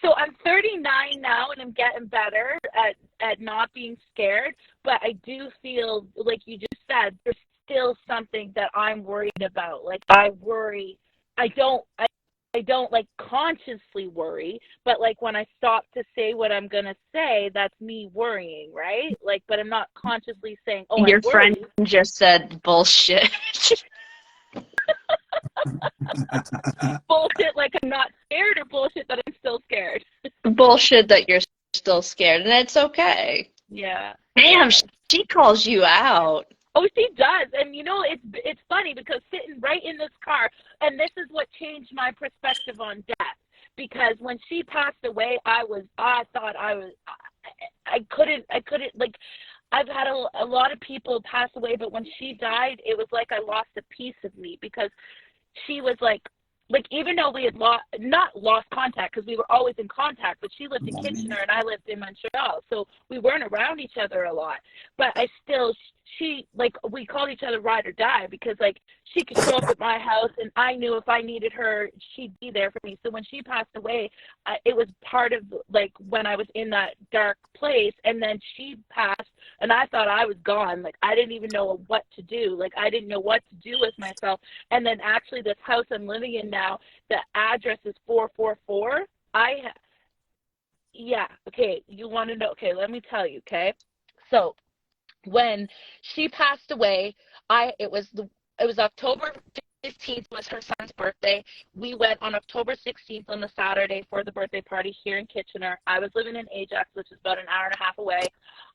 so I'm 39 now, and I'm getting better at not being scared, but I do feel, like you just said, there's still something that I'm worried about. Like, I worry. I don't like consciously worry, but like when I stop to say what I'm going to say, that's me worrying, right? Like, but I'm not consciously saying, oh, Your friend just said bullshit. Bullshit, like I'm not scared, or bullshit that I'm still scared? bullshit that you're still scared, and it's okay. Yeah. Damn, she calls you out. Oh, she does. And you know, it's funny because sitting right in this car, and this is what changed my perspective on death. Because when she passed away, I couldn't, like, I've had a lot of people pass away, but when she died, it was like I lost a piece of me, because she was like even though we had not lost contact, because we were always in contact, but she lived in Kitchener and I lived in Montreal, so we weren't around each other a lot. But we called each other ride or die, because like she could show up at my house and I knew if I needed her, she'd be there for me. So when she passed away, it was part of like when I was in that dark place, and then she passed and I thought I was gone. Like I didn't even know what to do. Like I didn't know what to do with myself. And then actually this house I'm living in now, the address is 444. Okay, you want to know? Okay, let me tell you, okay? So when she passed away, it was October 15th was her son's birthday. We went on October 16th on the Saturday for the birthday party here in Kitchener. I was living in Ajax, which is about an hour and a half away.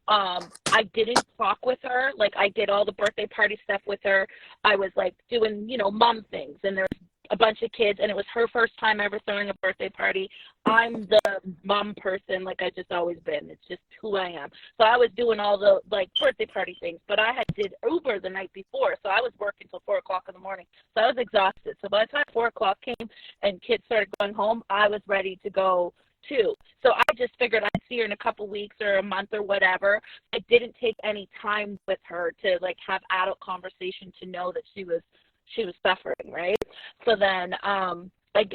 I didn't talk with her. Like I did all the birthday party stuff with her. I was like doing, mom things, and there was a bunch of kids, and it was her first time ever throwing a birthday party. I'm the mom person, like I just always been. It's just who I am. So I was doing all the like birthday party things, but I did Uber the night before, so I was working till 4 o'clock in the morning. So I was exhausted. So by the time 4 o'clock came and kids started going home, I was ready to go too. So I just figured I'd see her in a couple weeks or a month or whatever. I didn't take any time with her to like have adult conversation to know that she was suffering, right? So then like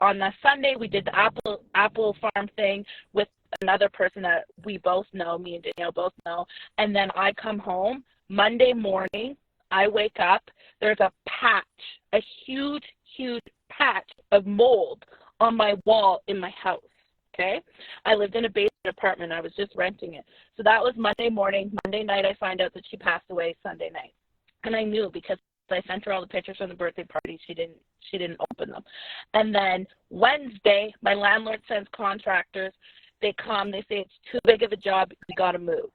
on the Sunday we did the apple farm thing with another person that we both know, me and Danielle both know, and then I come home Monday morning. I wake up, there's a huge patch of mold on my wall in my house. Okay, I lived in a basement apartment. I was just renting it. So that was Monday morning. Monday night I find out that she passed away Sunday night, and I knew because I sent her all the pictures from the birthday party. She didn't open them. And then Wednesday, my landlord sends contractors. They come. They say it's too big of a job. We got to move.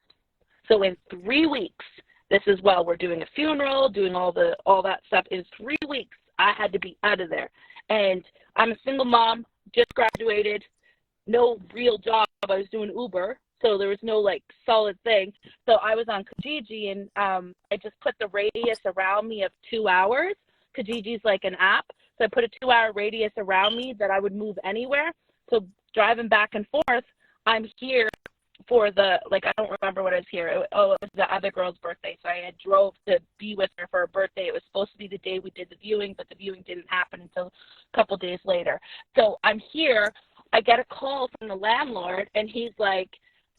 So in 3 weeks, this is while we're doing a funeral, doing all that stuff. In 3 weeks, I had to be out of there. And I'm a single mom, just graduated, no real job. I was doing Uber. So there was no like solid thing. So I was on Kijiji, and I just put the radius around me of 2 hours. Kijiji's like an app. So I put a 2-hour radius around me that I would move anywhere. So driving back and forth, I'm here for I don't remember what I was here. It was the other girl's birthday. So I had drove to be with her for her birthday. It was supposed to be the day we did the viewing, but the viewing didn't happen until a couple days later. So I'm here. I get a call from the landlord, and he's like,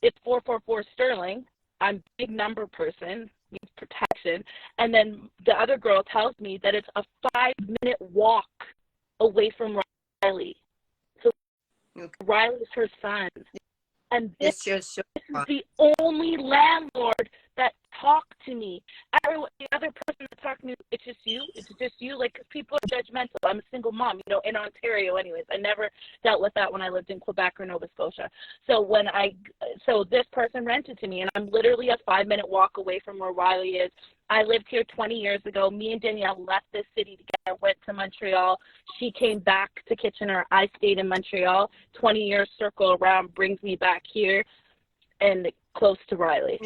it's 444 Sterling. I'm a big number person, needs protection. And then the other girl tells me that it's a 5-minute walk away from Riley. So Riley's her son. And this is the only landlord that talked to me. The other person that talked to me, it's just you, like, because people are judgmental. I'm a single mom, in Ontario anyways. I never dealt with that when I lived in Quebec or Nova Scotia. So so this person rented to me, and I'm literally a 5-minute walk away from where Riley is. I lived here 20 years ago. Me and Danielle left this city together, went to Montreal. She came back to Kitchener. I stayed in Montreal. 20 years circle around brings me back here and close to Riley.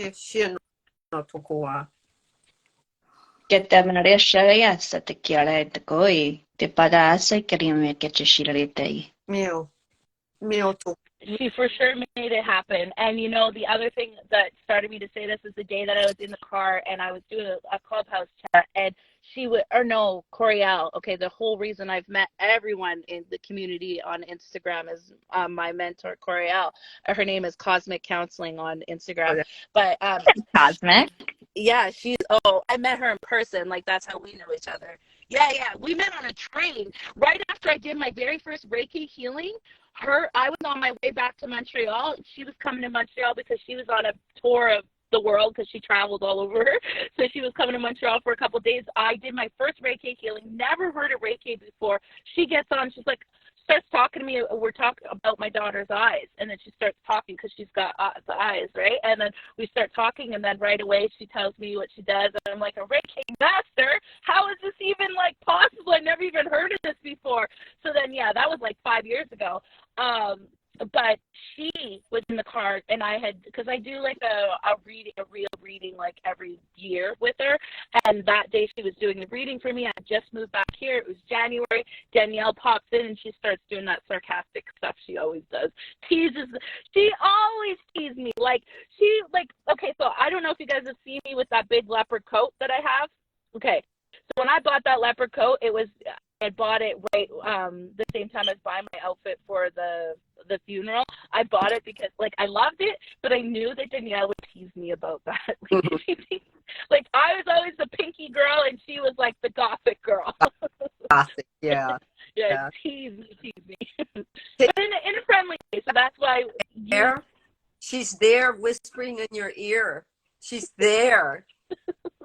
Get Maria yes at the Kiara the Goi, the Padasa Karim get your shilary. She for sure made it happen. And the other thing that started me to say this is the day that I was in the car and I was doing a clubhouse chat, and Coriel. Okay, the whole reason I've met everyone in the community on Instagram is my mentor Coriel. Her name is Cosmic Counseling on Instagram. But Cosmic. Yeah, I met her in person. Like, that's how we know each other. Yeah, we met on a train right after I did my very first Reiki healing. I was on my way back to Montreal. She was coming to Montreal because she was on a tour of the world because she traveled all over. So she was coming to Montreal for a couple of days. I did my first Reiki healing, never heard of Reiki before. She gets on, she's like, starts talking to me. We're talking about my daughter's eyes, and then she starts talking because she's got the eyes, right? And then we start talking, and then right away she tells me what she does, and I'm like, a Reiki master? How is this even like possible? I never even heard of this before. So then, yeah, that was like 5 years ago. But she was in the car, and I had, because I do like a real reading like every year with her, and that day she was doing the reading for me. I just moved back here. It was January. Danielle pops in, and she starts doing that sarcastic stuff she always does. She always teases me. Okay, so I don't know if you guys have seen me with that big leopard coat that I have. Okay, so when I bought that leopard coat, I bought it right the same time I was buying my outfit for the funeral. I bought it because I loved it, but I knew that Danielle would tease me about that. I was always the pinky girl, and she was like the gothic girl. Gothic, yeah. Yeah, tease me. But in a friendly way. So that's why she's there whispering in your ear. She's there.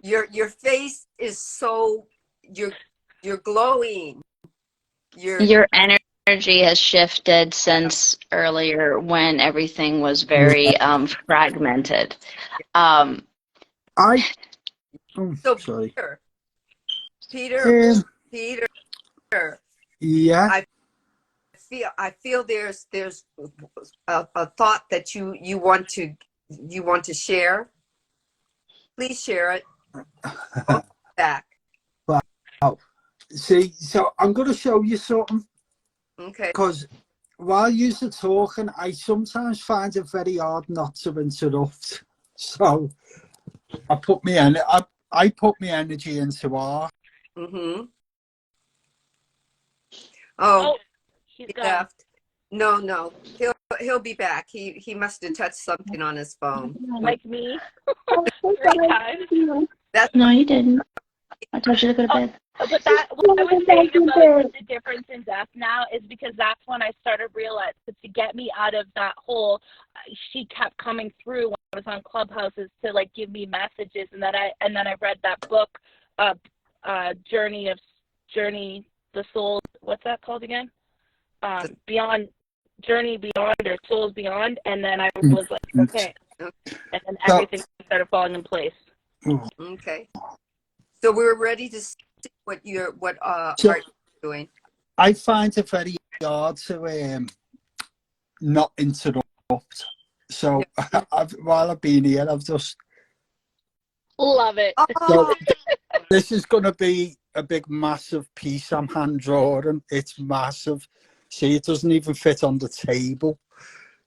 Your face is so you're glowing. Your energy has shifted since earlier when everything was very fragmented. Sorry. Peter. Yeah. I feel there's a thought that you want to share. Please share it. Back. Wow. See, so I'm going to show you something. Okay. Because while you're talking, I sometimes find it very hard not to interrupt. So I put my energy into art. Mm-hmm. He's left. No. He'll be back. He must have touched something on his phone. Like me. No, you didn't. I told you to go to bed. But what I was saying about the difference in death now is because that's when I started realizing to get me out of that hole. She kept coming through when I was on Clubhouses to give me messages, and then I read that book, Journey the Soul. What's that called again? Journey Beyond or Souls Beyond, and then I was like, okay, and then everything started falling in place. Okay. So we're ready to see what are you doing. I find it very hard to not interrupt. So while I've been here, I've just love it. So this is going to be a big, massive piece I'm hand drawing. It's massive. See, it doesn't even fit on the table.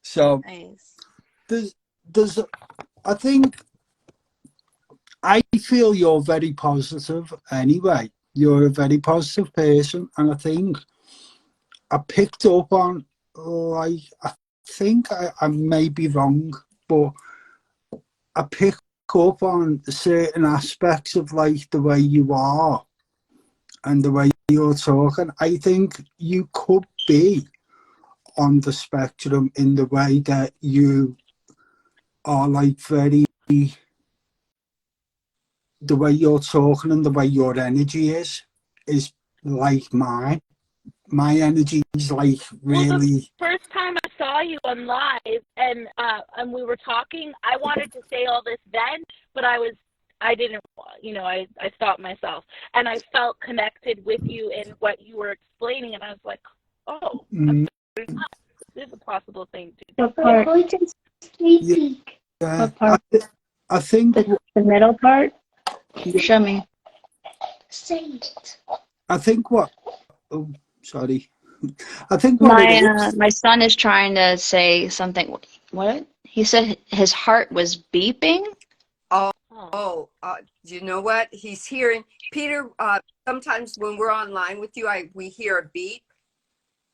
So nice. there's I feel you're very positive anyway. You're a very positive person, and I think I picked up on, I think I may be wrong, but I pick up on certain aspects of the way you are and the way you're talking. I think you could be on the spectrum in the way that you are very, the way you're talking and the way your energy is like mine. My energy is really. Well, the first time I saw you on live and we were talking, I wanted to say all this then, but I didn't, I stopped myself, and I felt connected with you in what you were explaining, and I was like, oh, this is a possible thing to do. What part? I think the middle part. Show me. I think what? Oh, sorry. I think what it is. My son is trying to say something. What? He said his heart was beeping. You know what? He's hearing Peter. Sometimes when we're online with you, we hear a beep.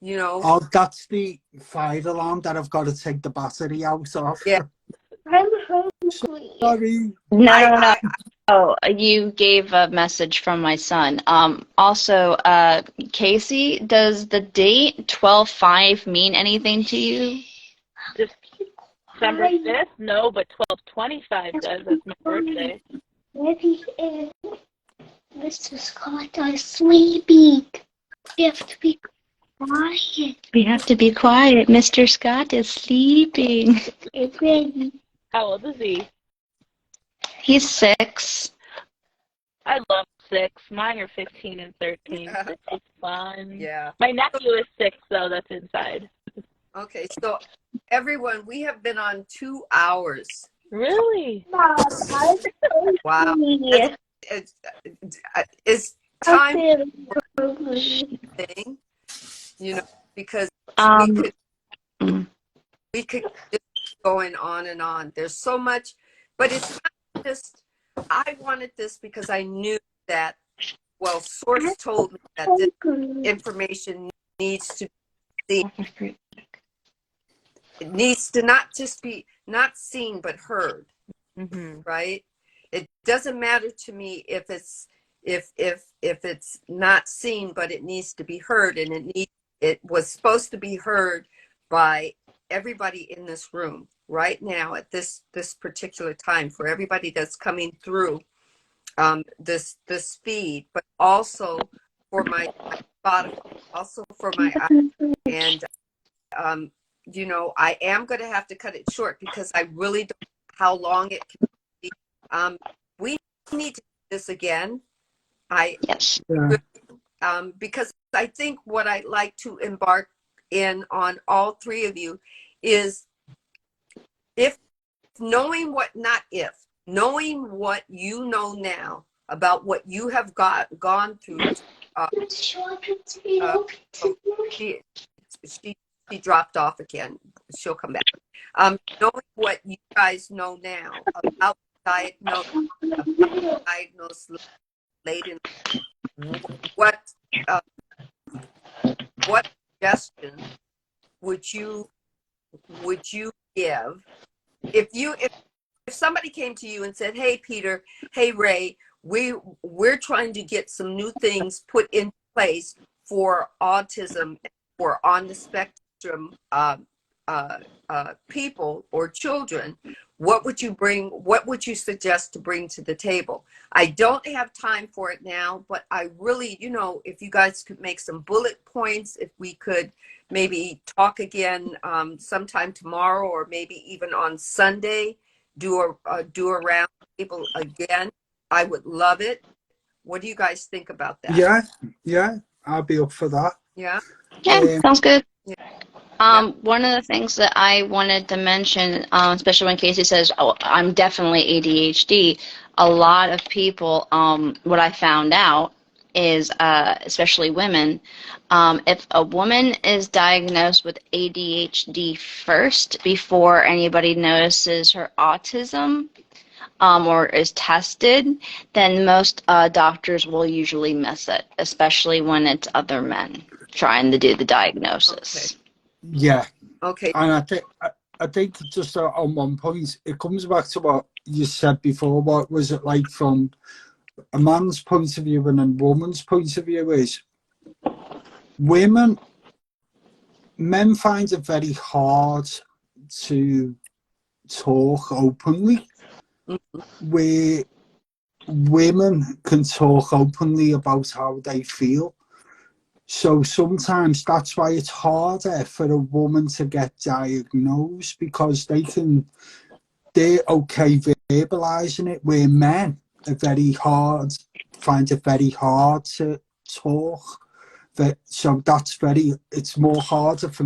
Oh, that's the fire alarm that I've got to take the battery out of. Yeah. I'm hungry. Sorry. No. Oh, you gave a message from my son. Also, Casey, does the date 12/5 mean anything to you? December 5th? No, but 12/25 does. That's my birthday. This is called a sleeping. You have to be Quiet. We have to be quiet. Mr. Scott is sleeping. How old is he? He's 6. I love 6. Mine are 15 and 13. Yeah. 6 is fun. Yeah. My nephew is 6, though. That's inside. Okay, so everyone, we have been on 2 hours. Really? Wow. It's time for a thing, you know, because we could just keep going on and on. There's so much, but it's not just, I wanted this because I knew that, well, source told me that this information needs to be seen. It needs to not just be not seen but heard. Mm-hmm. Right? It doesn't matter to me if it's not seen, but it needs to be heard, and it was supposed to be heard by everybody in this room right now at this particular time, for everybody that's coming through this feed, but also for my Spotify, also for my and you know, I am going to have to cut it short because I really don't know how long it can be. We need to do this again. Yes. Because I think what I'd like to embark in on all three of you is knowing what you know now about what you have gone through. She dropped off again. She'll come back. Knowing what you guys know now about diagnosis late in, what suggestion would you give if somebody came to you and said, "Hey, Peter, hey, Ray, we're trying to get some new things put in place for autism or on the spectrum people or children, what would you suggest to bring to the table?" I don't have time for it now, but I really, you know, if you guys could make some bullet points, if we could maybe talk again sometime tomorrow, or maybe even on Sunday, do a round table again, I would love it. What do you guys think about that? Yeah, I'll be up for that. Yeah. Sounds good. Yeah. One of the things that I wanted to mention, especially when Casey says, "Oh, I'm definitely ADHD," a lot of people, what I found out is, especially women, if a woman is diagnosed with ADHD first before anybody notices her autism, or is tested, then most doctors will usually miss it, especially when it's other men trying to do the diagnosis. Okay. Yeah. Okay. And I think just on one point, it comes back to what you said before. What was it like from a man's point of view and a woman's point of view is men find it very hard to talk openly, where women can talk openly about how they feel. So sometimes that's why it's harder for a woman to get diagnosed, because they're okay verbalizing it, where men are find it very hard to talk. So it's more harder for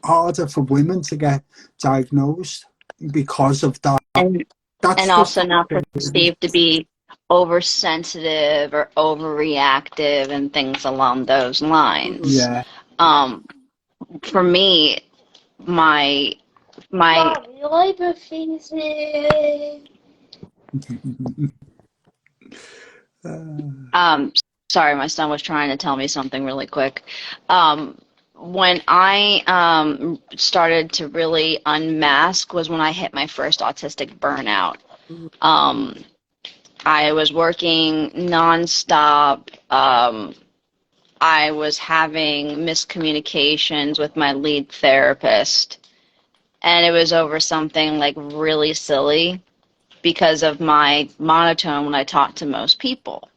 harder for women to get diagnosed because of that. And also not perceived to be oversensitive or overreactive and things along those lines. Yeah. For me, my sorry, my son was trying to tell me something really quick. When I started to really unmask was when I hit my first autistic burnout. I was working nonstop. I was having miscommunications with my lead therapist, and it was over something like really silly because of my monotone when I talk to most people.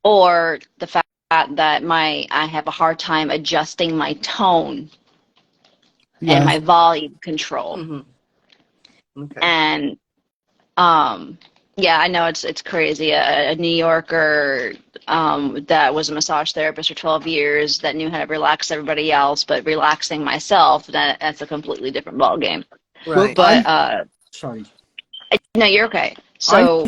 Or the fact that I have a hard time adjusting my tone and Yeah. my volume control. Mm-hmm. Okay. And yeah, I know it's crazy. A New Yorker that was a massage therapist for 12 years that knew how to relax everybody else, but relaxing myself, that's a completely different ballgame. Right. But sorry. no, you're okay. I So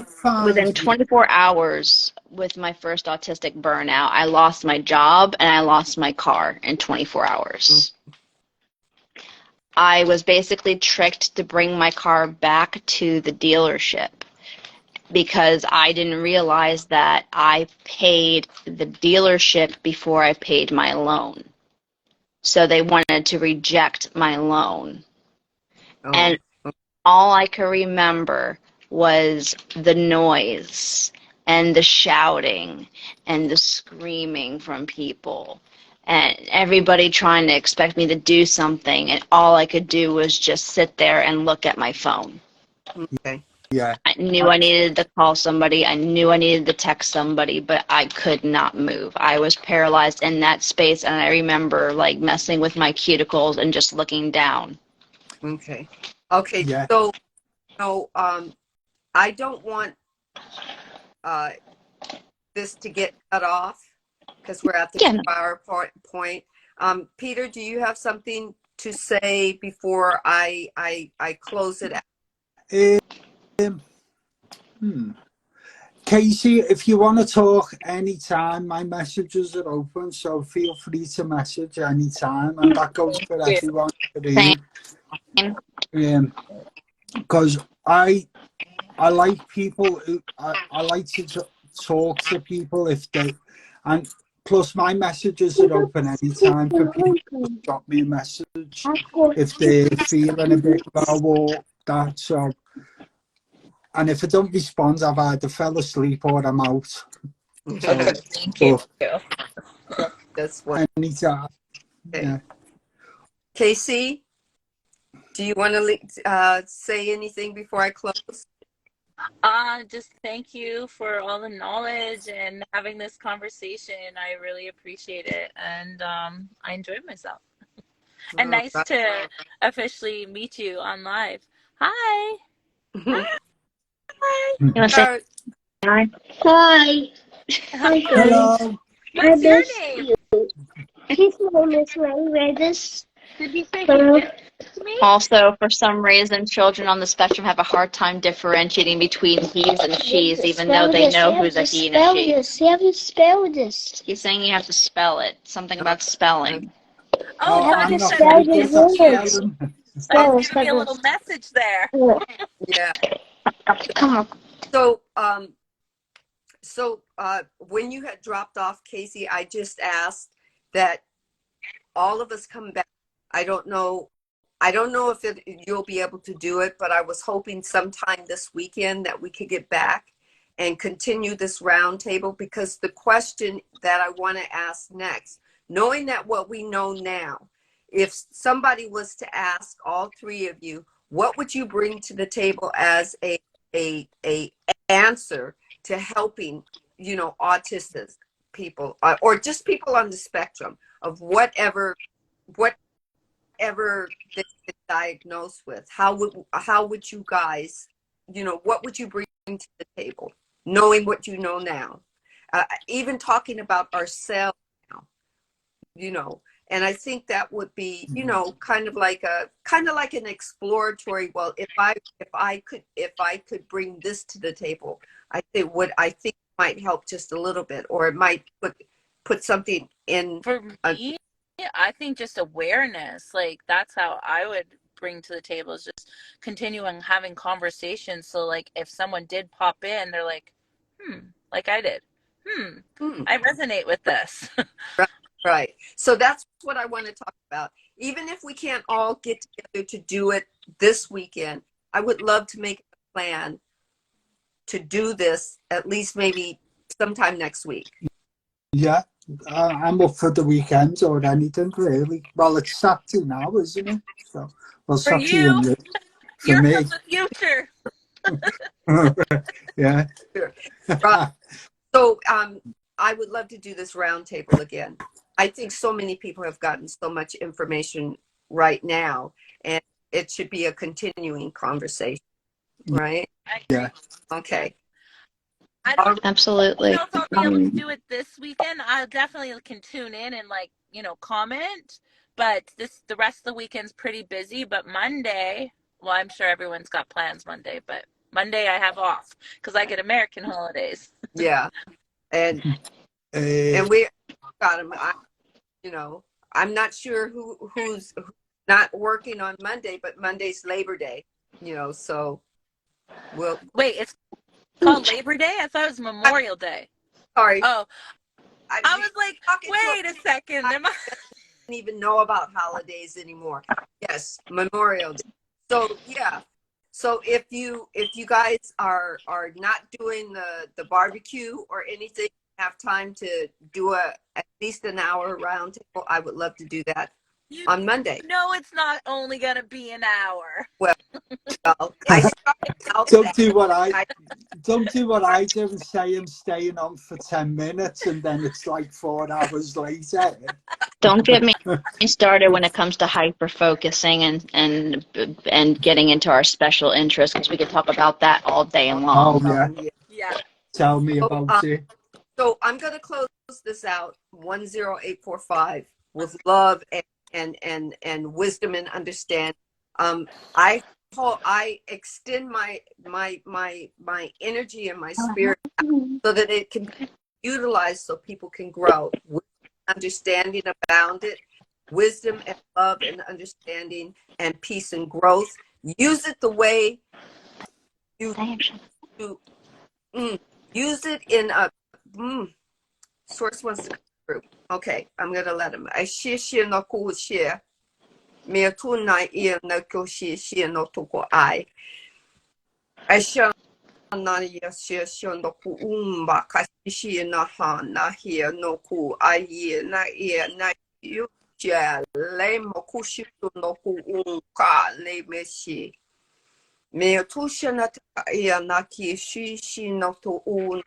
within find 24 hours with my first autistic burnout, I lost my job and I lost my car in 24 hours. I was basically tricked to bring my car back to the dealership because I didn't realize that I paid the dealership before I paid my loan. So they wanted to reject my loan. Oh. And all I could remember was the noise and the shouting and the screaming from people and everybody trying to expect me to do something, and all I could do was just sit there and look at my phone. Okay. yeah. I knew I needed to call somebody. I knew I needed to text somebody, but I could not move. I was paralyzed in that space, and I remember like messing with my cuticles and just looking down. Okay. Okay. Yeah. So, I don't want this to get cut off because we're at the Yeah. 2-hour point. Peter, do you have something to say before I close it out? Casey, if you want to talk anytime, my messages are open, so feel free to message anytime, and that goes for everyone. Same. Because I like people who I like to talk to people if they, and plus my messages are open anytime for people to drop me a message if they're feeling a bit low or that. So, and if I don't respond, I've either fell asleep or I'm out. So, Thank you. That's what. anytime. Okay. Yeah. Casey, do you want to say anything before I close? Just thank you for all the knowledge and having this conversation. I really appreciate it, and I enjoyed myself. And nice to officially meet you on live. Hi. Hi. You want to say hi? Hi. Hi. Hello. What's your name? His name is Redis. Did you say hello to me? Also, for some reason, children on the spectrum have a hard time differentiating between he's and she's, even though they know who's a he and a she. You have to spell this. He's saying you have to spell it. Something about spelling. Oh, have God, to you spell sent the me words. me a little message there. Yeah. Come on. So, when you had dropped off, Casey, I just asked that all of us come back. I don't know if you'll be able to do it, but I was hoping sometime this weekend that we could get back and continue this roundtable, because the question that I want to ask next, knowing that what we know now, if somebody was to ask all three of you, what would you bring to the table as a answer to helping, autistic people, or just people on the spectrum of whatever they've been diagnosed with? How would you guys, what would you bring to the table, knowing what you know now, even talking about ourselves now, and I think that would be, kind of like an exploratory. Well, if I could bring this to the table, I think it might help just a little bit, or it might put something in. For me, I think just awareness, like that's how I would bring to the table, is just continuing having conversations. So like if someone did pop in, they're like, like I did, I resonate with this. Right. So that's what I want to talk about. Even if we can't all get together to do it this weekend, I would love to make a plan to do this at least maybe sometime next week. Yeah, I'm up for the weekend or anything, really. Well, it's Saturday now, isn't it? So, well, For Saturday you, for you're me. from the future. Yeah. Sure. Right. So I would love to do this roundtable again. I think so many people have gotten so much information right now, and it should be a continuing conversation, right? Yeah. Okay. I don't Absolutely. know if I'll be able to do it this weekend. I definitely can tune in and like, comment. But the rest of the weekend's pretty busy. But Monday, well, I'm sure everyone's got plans Monday, but Monday I have off because I get American holidays. Yeah. And Uh, we got them. I'm not sure who's not working on Monday, but Monday's Labor Day, so we'll. Wait, it's called Labor Day? I thought it was Memorial Day. Sorry. Oh, I I was like, talking to wait a second. I don't even know about holidays anymore. Yes, Memorial Day. So yeah. So if you guys are not doing the barbecue or anything, have time to do at least an hour round table, I would love to do that on Monday. No, it's not only gonna be an hour. Well, I started out don't do what I I do and say I'm staying on for 10 minutes and then it's like 4 hours later. Don't get me started when it comes to hyper focusing and getting into our special interests, because we could talk about that all day long. Oh, yeah. Yeah. Tell me about it. So I'm going to close this out 10845 with love and wisdom and understanding. I extend my energy and my spirit so that it can be utilized so people can grow. With understanding about it, wisdom and love and understanding and peace and growth. Use it the way you use it in a source wants to come through. Okay, I'm gonna let him. I share no cool share. Me a two night ear no go share no to go I. I share na ya share no ku umba kashi na ha na here no ku I ye na ear na you share le mo ku shi no ku ka le me shi. Me a two share na ear na ki shi no to un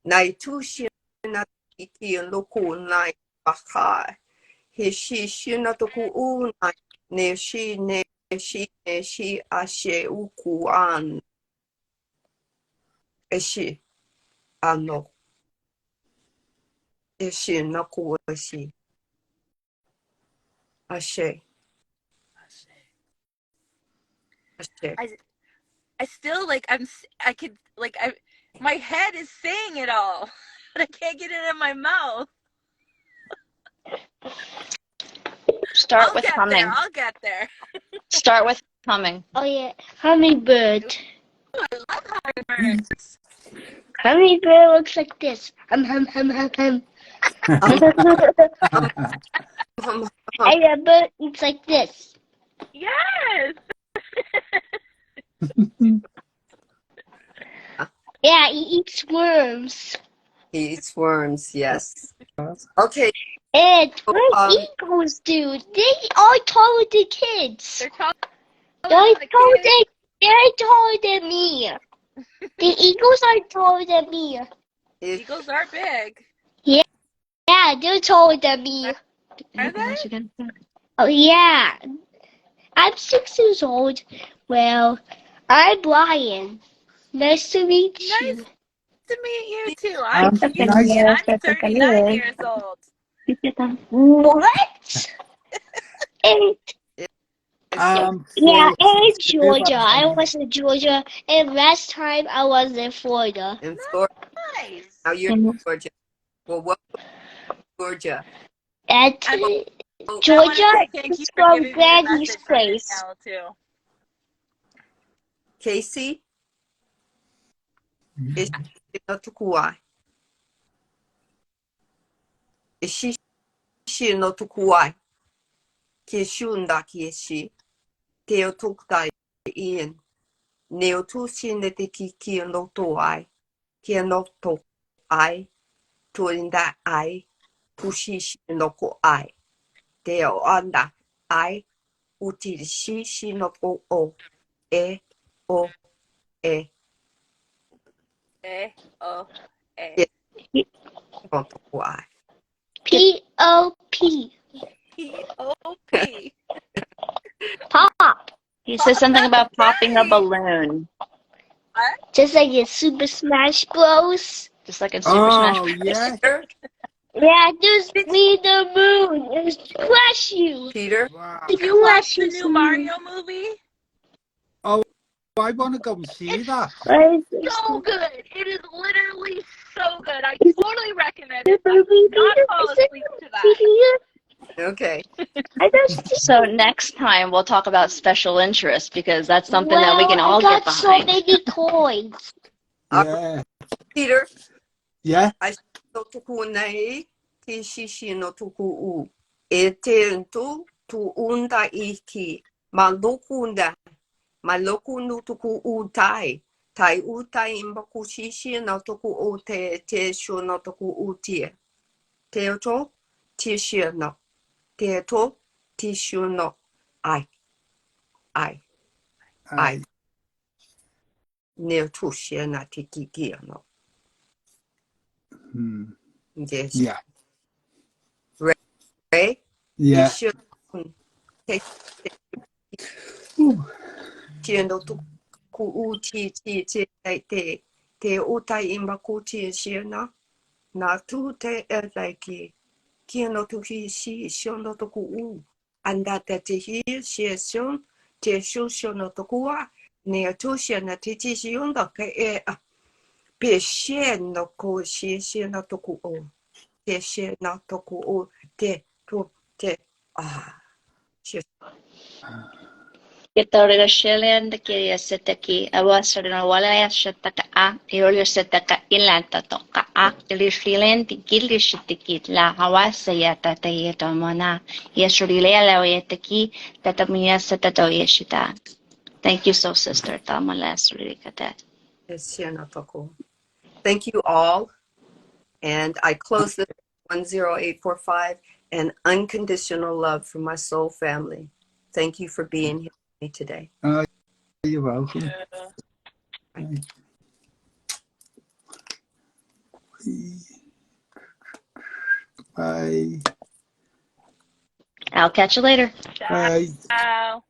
na two share na iki loko nai baka he shi na to ku nai ne shi ashe uku an eshi ano eshi na ku eshi ashe ashe. I still my head is saying it all, but I can't get it in my mouth. Start with humming. I'll get there. Start with humming. Oh yeah, hummingbird. I love hummingbirds. Hummingbird looks like this. Hum hum hum hum hum. And a bird looks like this. Yes. Yeah, he eats worms. He eats worms. Yes. Okay. And what eagles do? They are taller than kids. They're taller They're taller than me. The eagles are taller than me. Eagles are big. Yeah, they're taller than me. Are they? Oh yeah. I'm 6 years old. Well, I'm Brian. Nice to meet you. Nice to meet you too. I'm Nice. I'm 39 years old. What? And yeah, in Georgia. I was in Georgia, and last time I was in Florida. In Florida. Nice. Now you're in Georgia. Well, welcome to Georgia. And Georgia is from Granny's place. Too. Casey is no tukuai. Is she no tukuai? Kishunda kishi. Teo tuktai in. Neo tu shin te ki no to I. Ki no to I. To in that I. Pushi no ko I. Teo anda I. Uti shi no ko o. E o e. A O A. Yeah. Pop why. P-O-P. P-O-P. Pop. He says something about popping a Right. balloon, What? Just like in Super Smash Bros. just like in Super Smash Oh, Bros. yeah. Peter, Yeah, just me the moon. Just crush you. Peter, Wow. To Did you watch crush the you. new Mario movie? Oh, I want to go and see It's that. so good. It is literally so good. I totally recommend it. I did not fall asleep to that. okay. I got So next time we'll talk about special interests because that's something that we can I all get got so behind. many toys. Yeah. Peter, Yeah. I no tuku nei, ti shishi no tuku u. E te untu, tu unda iki. Ma lokunda, ma loku no tuku u tai. Tai u tai imbaku shishi no tuku u te shu no tuku u tia. Te oto, ti shi no. Te oto, ti shu no. Ai, ai, ai. Ne tu shi na ti ki no. Yes. Yeah. Right? Yeah. Ishe te tiendo tu ku u ti te utai imba ku ti shena na tu te e like kieno tu hi shi shono to ku u anda te hi shi shon te shu shono to ku a ne tu shena te ti shono ke e pe sheno ko shi shena to ku o te shena to ku o te tu te shi Kitorira shilian de kiria setaki awasarina walaya shataka a irolia setaka ilanta toka a ili shilian de gili shitiki la hawasa yata te yetamana yesurilia la yetaki tatamia setato yeshita. Thank you so sister tamala surikata. shena to ku. Thank you all. And I close this 10845 and unconditional love for my soul family. Thank you for being here with me today. You're welcome. Bye. I'll catch you later. Bye. Ciao.